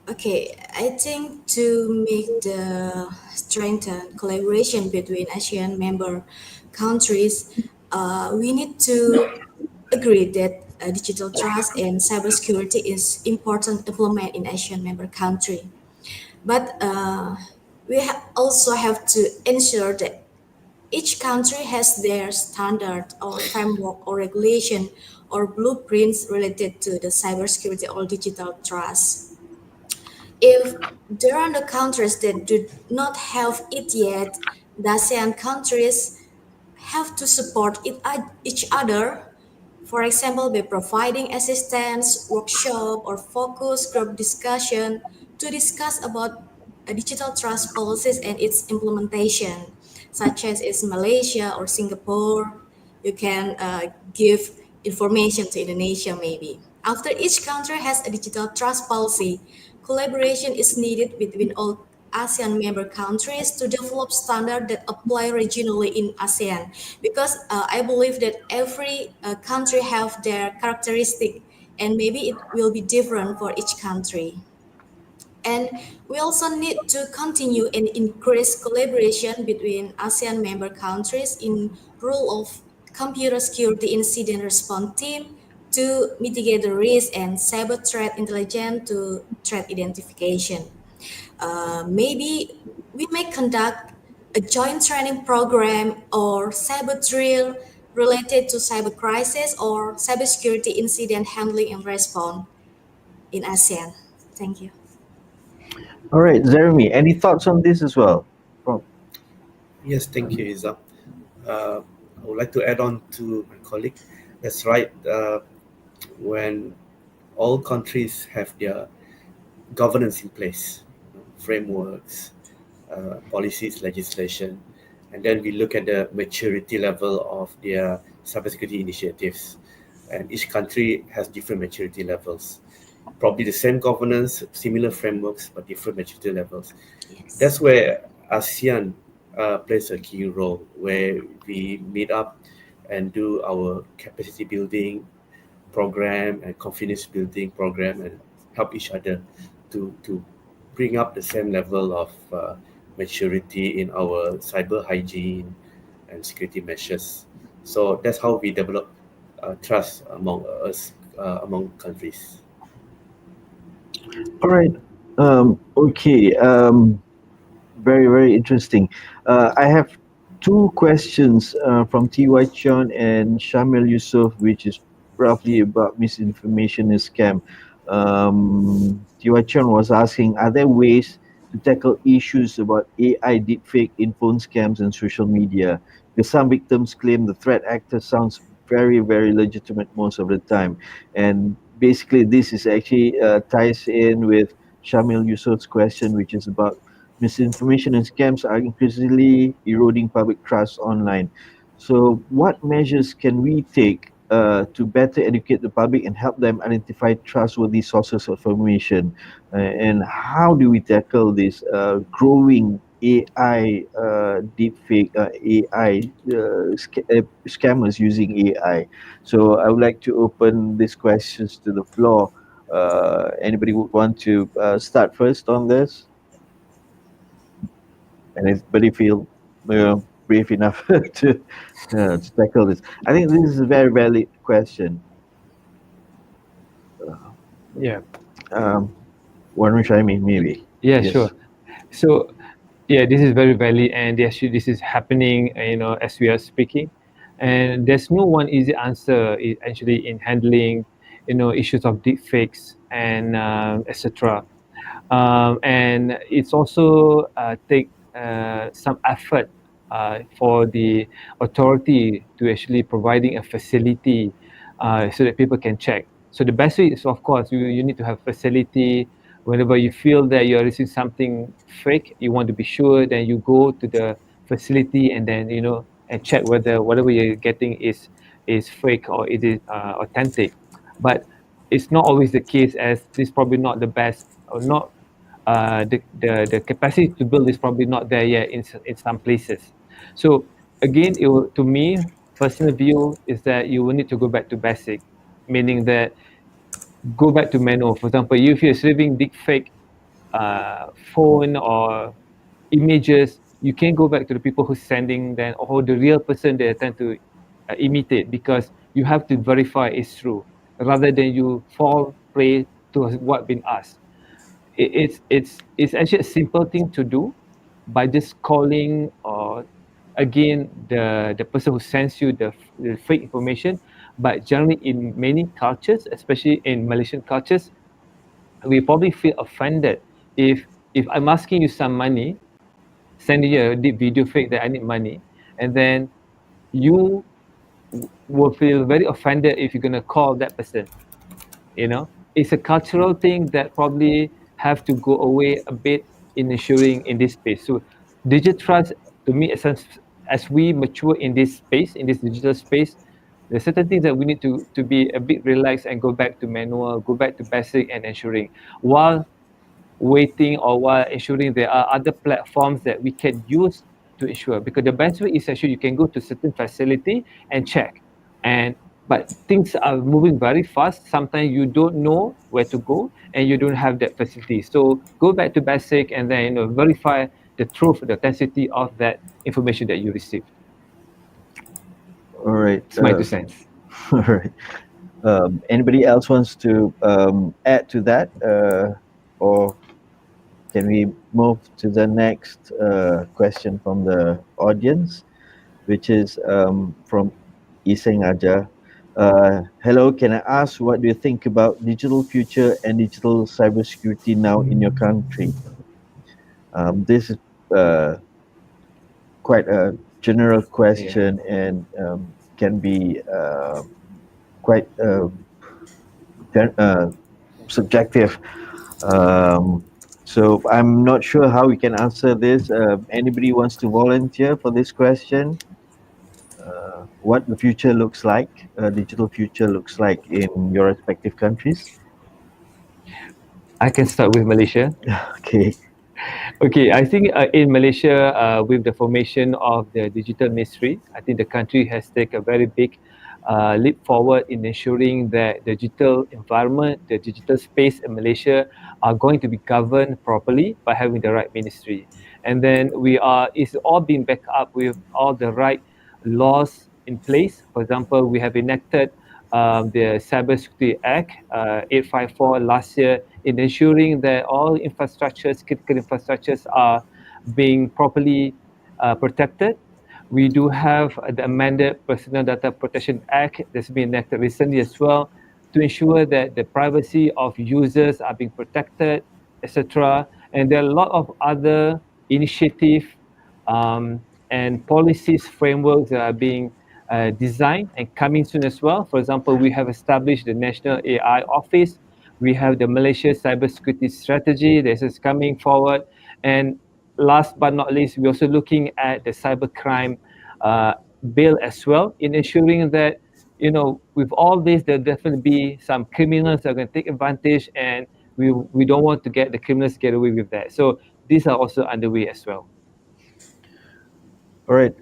Okay, I think to make the strengthen collaboration between ASEAN member countries, we need to agree that digital trust and cybersecurity is important to implement in ASEAN member country. But we also have to ensure that each country has their standard or framework or regulation or blueprints related to the cybersecurity or digital trust. If there are the countries that do not have it yet, the ASEAN countries have to support each other. For example, by providing assistance, workshop, or focus group discussion to discuss about digital trust policies and its implementation. such as is Malaysia or Singapore. You can give information to Indonesia maybe. After each country has a digital trust policy, collaboration is needed between all ASEAN member countries to develop standards that apply regionally in ASEAN. Because I believe that every country have their characteristic, and maybe it will be different for each country. And we also need to continue and increase collaboration between ASEAN member countries in role of computer security incident response team to mitigate the risk and cyber threat intelligence to threat identification. Maybe we may conduct a joint training program or cyber drill related to cyber crisis or cybersecurity incident handling and response in ASEAN. Thank you. All right, Jeremy, any thoughts on this as well? From Yes, thank you, Iza. I would like to add on to my colleague. That's right. When all countries have their governance in place, frameworks, policies, legislation, and then we look at the maturity level of their cybersecurity initiatives. And each country has different maturity levels. Probably the same governance, similar frameworks, but different maturity levels. Yes. That's where ASEAN plays a key role, where we meet up and do our capacity building program and confidence building program and help each other to bring up the same level of maturity in our cyber hygiene and security measures. So that's how we develop trust among us, among countries. all right, okay, very very interesting. I have two questions from T.Y. Chon and Shamil Yusuf, which is roughly about misinformation and scam. T.Y. Chon was asking, are there ways to tackle issues about AI deepfake in phone scams and social media? Because some victims claim the threat actor sounds very, very legitimate most of the time. And basically, this is actually ties in with Shamil Yusuf's question, which is about misinformation and scams are increasingly eroding public trust online. So, what measures can we take to better educate the public and help them identify trustworthy sources of information? And how do we tackle this growing AI deepfake AI scammers using AI? So, I would like to open these questions to the floor. Anybody would want to start first on this? And anybody feel brave enough to tackle this? I think this is a very valid question. Yeah. One which I mean, maybe. Yeah, Yes. sure. So, yeah, this is very valid, and actually, this is happening, as we are speaking. And there's no one easy answer actually in handling, issues of deepfakes and etc. And it's also take some effort for the authority to actually providing a facility so that people can check. So the best way is, of course, you need to have facility. Whenever you feel that you're receiving something fake, you want to be sure, then you go to the facility and then and check whether whatever you're getting is fake or it is authentic. But it's not always the case, as this is probably not the best or not the capacity to build is probably not there yet in some places. So again, to me, personal view is that you will need to go back to basic, meaning that go back to manual. For example, if you're receiving deep fake phone or images, you can go back to the people who's sending them or the real person they tend to imitate, because you have to verify it's true rather than you fall prey to what been asked. It's actually a simple thing to do by just calling or again the person who sends you the fake information. But generally in many cultures, especially in Malaysian cultures, we probably feel offended if I'm asking you some money, sending you a deep video fake that I need money, and then you will feel very offended if you're gonna call that person. It's a cultural thing that probably have to go away a bit in ensuring in this space. So digital trust to me as we mature in this space, in this digital space, there's certain things that we need to be a bit relaxed and go back to manual, go back to basic and ensuring, while waiting or while ensuring there are other platforms that we can use to ensure. Because the best way is actually you can go to certain facility and check. But things are moving very fast. Sometimes you don't know where to go and you don't have that facility. So go back to basic and then verify the truth, the authenticity of that information that you received. All right. It's my 2 cents. All right. Anybody else wants to add to that, or can we move to the next question from the audience, which is from Iseng Aja. Hello, can I ask what do you think about digital future and digital cybersecurity now in your country? This is quite a general question and can be quite subjective. So I'm not sure how we can answer this. Anybody wants to volunteer for this question? What the future looks like, digital future looks like in your respective countries? I can start with Malaysia. Okay. Okay, I think in Malaysia, with the formation of the digital ministry, I think the country has taken a very big leap forward in ensuring that the digital environment, the digital space in Malaysia are going to be governed properly by having the right ministry. And then it's all being backed up with all the right laws in place. For example, we have enacted the Cybersecurity Act 854 last year in ensuring that all infrastructures, critical infrastructures are being properly protected. We do have the amended Personal Data Protection Act that's been enacted recently as well to ensure that the privacy of users are being protected, etc. And there are a lot of other initiatives and policies, frameworks that are being designed and coming soon as well. For example, we have established the National AI Office. We have the Malaysia Cybersecurity Strategy that is coming forward. And last but not least, we're also looking at the cybercrime bill as well in ensuring that, with all this, there'll definitely be some criminals that are going to take advantage, and we don't want to get the criminals get away with that. So these are also underway as well. All right,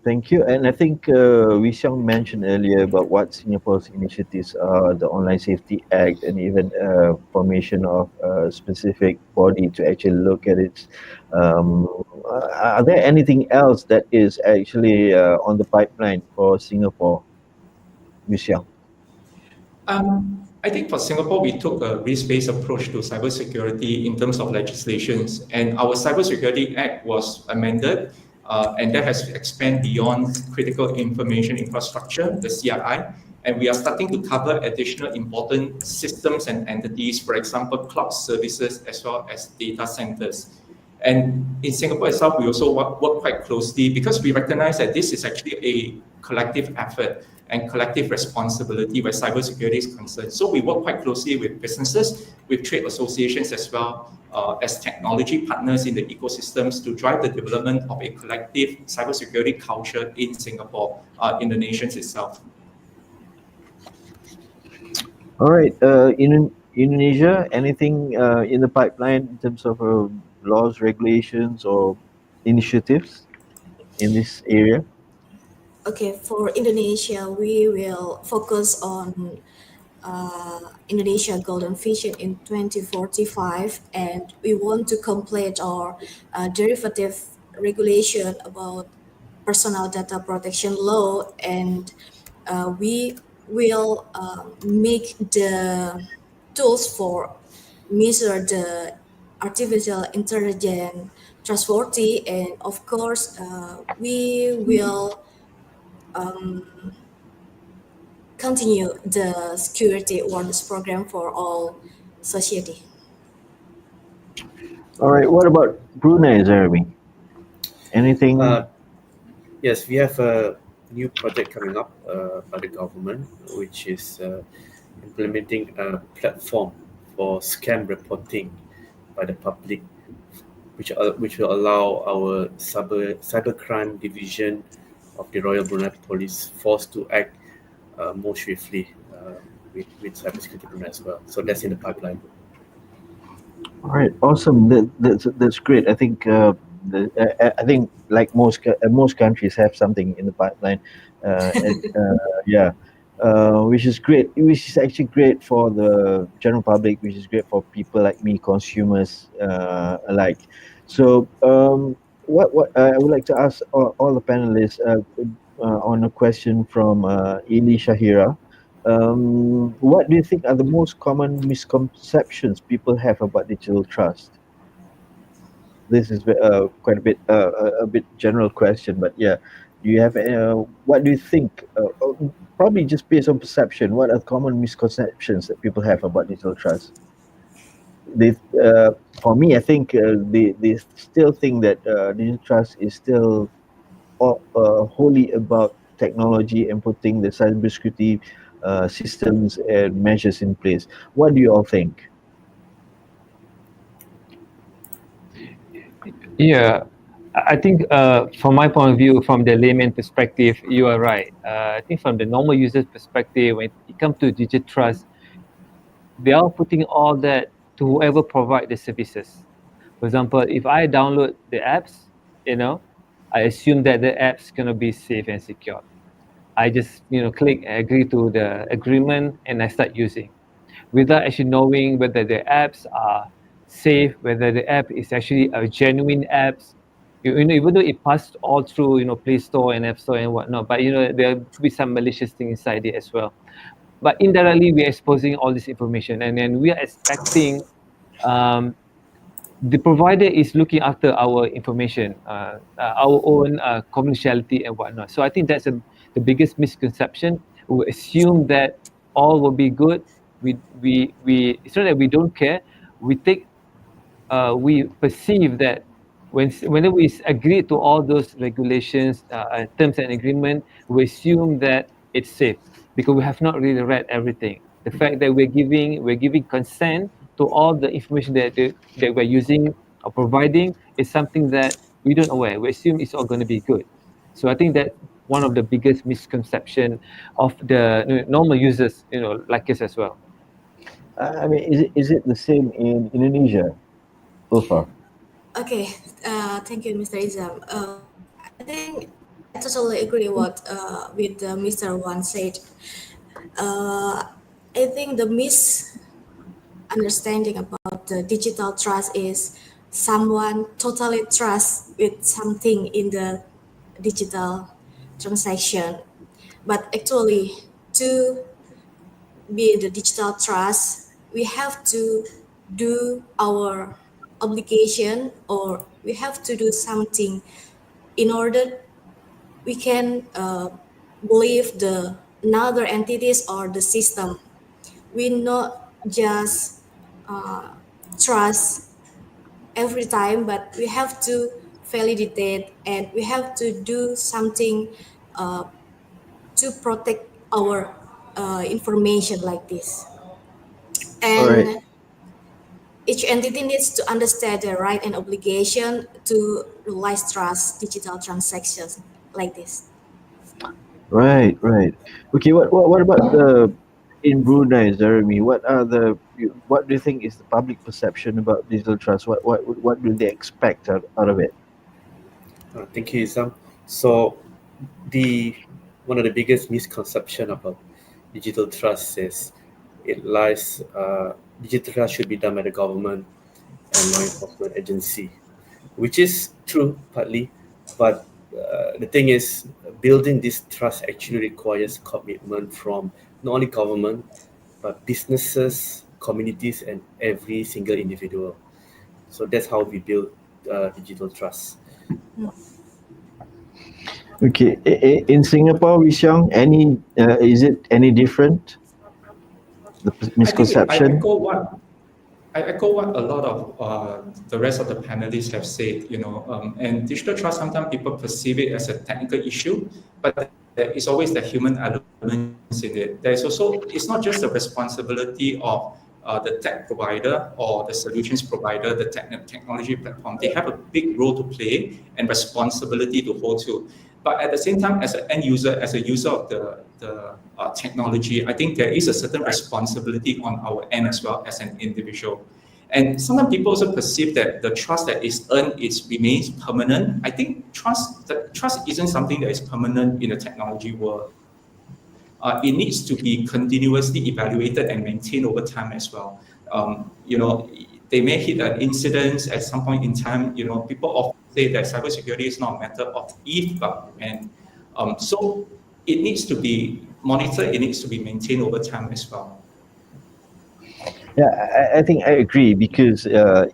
thank you. And I think Wee Xiong mentioned earlier about what Singapore's initiatives are, the Online Safety Act, and even formation of a specific body to actually look at it. Are there anything else that is actually on the pipeline for Singapore, Wee Xiong? I think for Singapore, we took a risk-based approach to cybersecurity in terms of legislations, and our Cybersecurity Act was amended, and that has expanded beyond critical information infrastructure, the CII, and we are starting to cover additional important systems and entities, for example, cloud services as well as data centers. And in Singapore itself, we also work quite closely because we recognize that this is actually a collective effort and collective responsibility where cybersecurity is concerned. So we work quite closely with businesses, with trade associations as well as technology partners in the ecosystems to drive the development of a collective cybersecurity culture in Singapore, in the nations itself. All right, in Indonesia, anything in the pipeline in terms of laws, regulations, or initiatives in this area? Okay, for Indonesia, we will focus on Indonesia Golden Vision in 2045, and we want to complete our derivative regulation about personal data protection law, and we will make the tools for measure the artificial intelligence trustworthy, and of course we will continue the security awareness program for all society. All right, what about Brunei, Jeremy? Anything? Yes, we have a new project coming up by the government, which is implementing a platform for scam reporting by the public which will allow our cybercrime division of the Royal Brunei Police Force to act more swiftly with Cybersecurity Brunei as well. So that's in the pipeline. All right, awesome. That's great. I think I think like most countries have something in the pipeline, yeah, which is great. Which is actually great for the general public. Which is great for people like me, consumers alike. So, what I would like to ask all the panelists on a question from Ili Shahira. What do you think are the most common misconceptions people have about digital trust? This is quite a bit general question, but yeah, do you have what do you think? Probably just based on perception. What are common misconceptions that people have about digital trust? They, for me, I think they still think that digital trust is still wholly about technology and putting the cybersecurity systems and measures in place. What do you all think? Yeah, I think from my point of view, from the layman perspective, you are right. I think from the normal user's perspective, when it comes to digital trust, they are putting all that to whoever provide the services. For example, if I download the apps, I assume that the app's gonna be safe and secure. I just click agree to the agreement and I start using, without actually knowing whether the apps are safe, whether the app is actually a genuine apps. Even though it passed all through Play Store and App Store and whatnot, but there could be some malicious thing inside it as well. But indirectly, we're exposing all this information, and then we are expecting um, the provider is looking after our information, our own confidentiality and whatnot. So I think that's the biggest misconception. We assume that all will be good. We it's not that we don't care. We perceive that whenever we agree to all those regulations, terms and agreement, we assume that it's safe because we have not really read everything. The fact that we're giving consent to all the information that we're using or providing is something that we don't aware. We assume it's all going to be good. So I think that one of the biggest misconception of the normal users, like us as well. I mean, is it the same in Indonesia, Ulfa? Okay, thank you, Mr. Izam. I think I totally agree with Mr. Wan said. I think the misunderstanding about the digital trust is someone totally trust with something in the digital transaction, but actually to be in the digital trust, we have to do our obligation or we have to do something in order we can believe the another entities or the system. We not just trust every time, but we have to validate and we have to do something uh, to protect our information like this. All right. And each entity needs to understand their right and obligation to realize trust digital transactions like this. Right, right. Okay, what about the in Brunei, Jeremy? What do you think is the public perception about digital trust? What do they expect out of it? Thank you, Isam. So, one of the biggest misconception about digital trust is digital trust should be done by the government and law enforcement agency, which is true partly, but the thing is, building this trust actually requires commitment from not only government but businesses, communities, and every single individual. So that's how we build digital trust. Okay, in Singapore, Wishang, is it any different? The I misconception. echo what a lot of the rest of the panelists have said. And digital trust, sometimes people perceive it as a technical issue, but there is always the human elements in it. There is also, it's not just the responsibility of the tech provider or the solutions provider, the technology platform, they have a big role to play and responsibility to hold to. But at the same time, as an end user, as a user of the technology, I think there is a certain responsibility on our end as well as an individual. And sometimes people also perceive that the trust that is earned remains permanent. I think trust isn't something that is permanent in the technology world. It needs to be continuously evaluated and maintained over time as well. They may hit an incident at some point in time. People often say that cybersecurity is not a matter of if, but when. So it needs to be monitored. It needs to be maintained over time as well. Yeah, I think I agree, because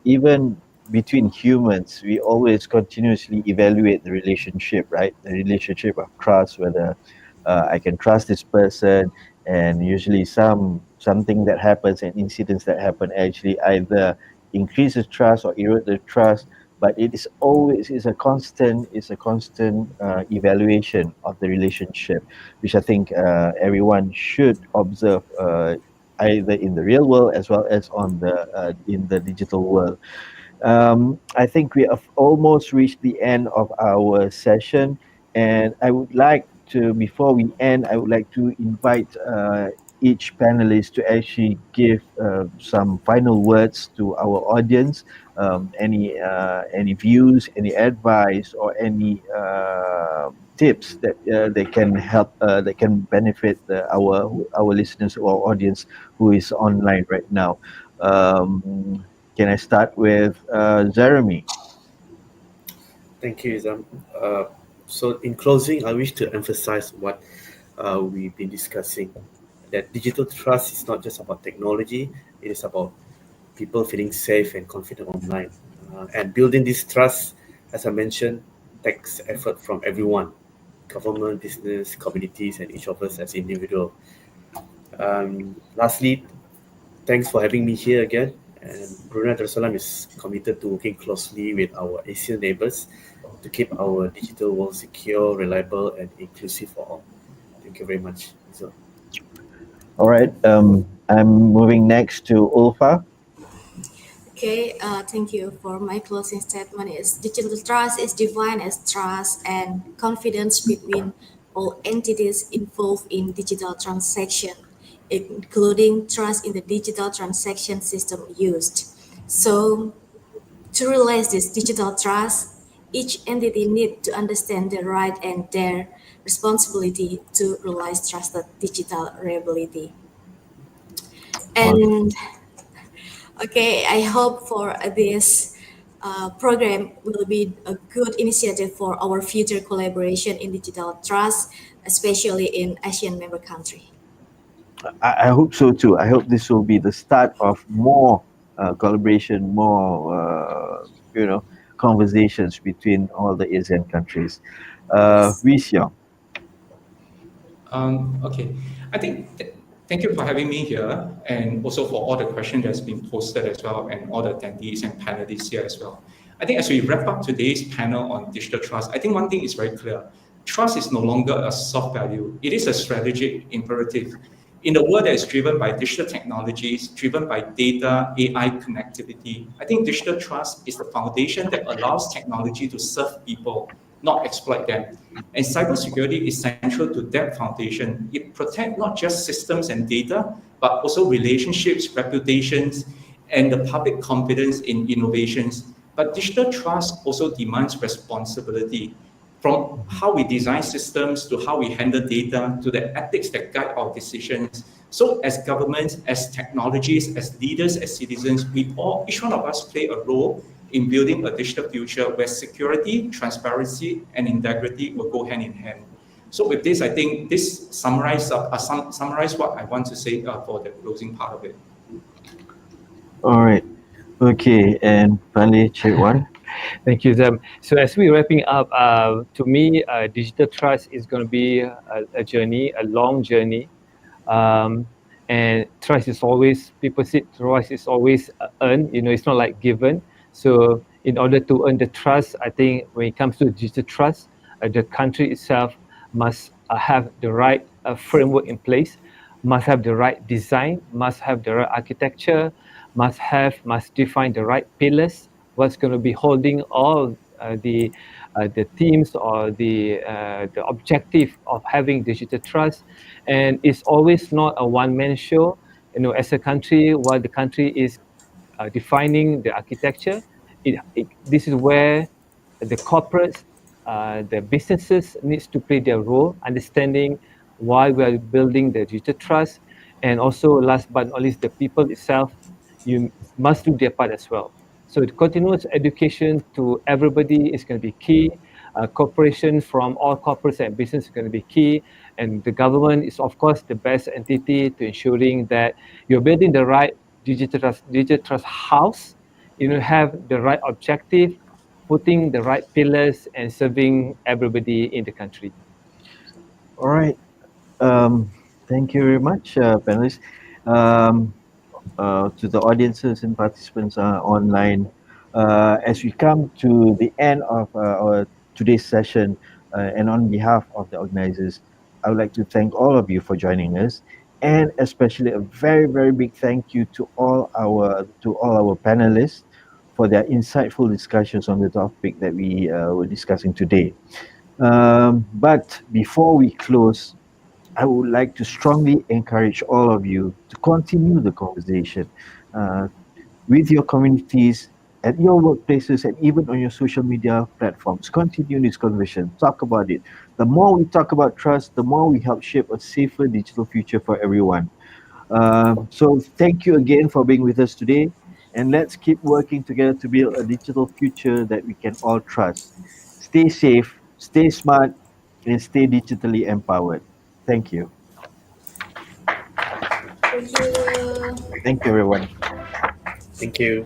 even between humans, we always continuously evaluate the relationship, right? The relationship of trust, whether I can trust this person, and usually something that happens and incidents that happen actually either increases trust or erode the trust. But it is always a constant evaluation of the relationship, which I think everyone should observe. Either in the real world as well as on the in the digital world. I think we have almost reached the end of our session, and I would like to, before we end, I would like to invite each panelist to actually give some final words to our audience. Any views, any advice, or any tips that they can help, that can benefit our listeners or audience who is online right now. Can I start with Jeremy? Thank you, Izam. So in closing, I wish to emphasize what we've been discussing, that digital trust is not just about technology, it is about people feeling safe and confident online. And building this trust, as I mentioned, takes effort from everyone, government, business, communities, and each of us as individual. Lastly, thanks for having me here again. And Brunei Darussalam is committed to working closely with our ASEAN neighbors to keep our digital world secure, reliable, and inclusive for all. Thank you very much. So, All right. I'm moving next to Ulfa. Okay, thank you. For my closing statement is digital trust is defined as trust and confidence between all entities involved in digital transaction, including trust in the digital transaction system used. So to realize this digital trust, each entity needs to understand their right and their responsibility to realize trusted digital reliability. And okay, I hope for this program will be a good initiative for our future collaboration in digital trust, especially in ASEAN member country. I hope so too. I hope this will be the start of more collaboration, more conversations between all the ASEAN countries. Yes. Wee Siong. Okay, I think thank you for having me here, and also for all the questions that's been posted as well, and all the attendees and panelists here as well. I think as we wrap up today's panel on digital trust, I think one thing is very clear. Trust is no longer a soft value. It is a strategic imperative. In a world that is driven by digital technologies, driven by data, AI connectivity, I think digital trust is the foundation that allows technology to serve people, not exploit them. And cybersecurity is central to that foundation. It protects not just systems and data, but also relationships, reputations, and the public confidence in innovations. But digital trust also demands responsibility, from how we design systems to how we handle data to the ethics that guide our decisions. So as governments, as technologies, as leaders, as citizens, each one of us play a role in building a digital future where security, transparency, and integrity will go hand in hand. So with this, I think this summarize what I want to say for the closing part of it. All right. Okay. And finally, Chirwan. Thank you, Zam. So as we're wrapping up, to me, digital trust is going to be a journey, a long journey. And trust is always, people say trust is always earned, it's not like given. So in order to earn the trust, I think when it comes to digital trust, the country itself must have the right framework in place. must have the right design, must have the right architecture, must define the right pillars, what's going to be holding all the themes or the objective of having digital trust. And it's always not a one-man show. As a country, while the country is defining the architecture, this is where the corporates, the businesses needs to play their role, understanding why we are building the digital trust, and also last but not least, the people itself, you must do their part as well. So the continuous education to everybody is going to be key. Cooperation from all corporates and business is going to be key, and the government is of course the best entity to ensuring that you're building the right digital trust house. Have the right objective, putting the right pillars, and serving everybody in the country. All right. Thank you very much, panelists. Um, to the audiences and participants online, as we come to the end of our today's session, and on behalf of the organizers, I would like to thank all of you for joining us, and especially a very, very big thank you to all our panelists for their insightful discussions on the topic that we were discussing today. But before we close, I would like to strongly encourage all of you to continue the conversation uh, with your communities, at your workplaces, and even on your social media platforms. Continue this conversation. Talk about it. The more we talk about trust, the more we help shape a safer digital future for everyone. So thank you again for being with us today. And let's keep working together to build a digital future that we can all trust. Stay safe, stay smart, and stay digitally empowered. Thank you. Thank you. Thank you, everyone. Thank you.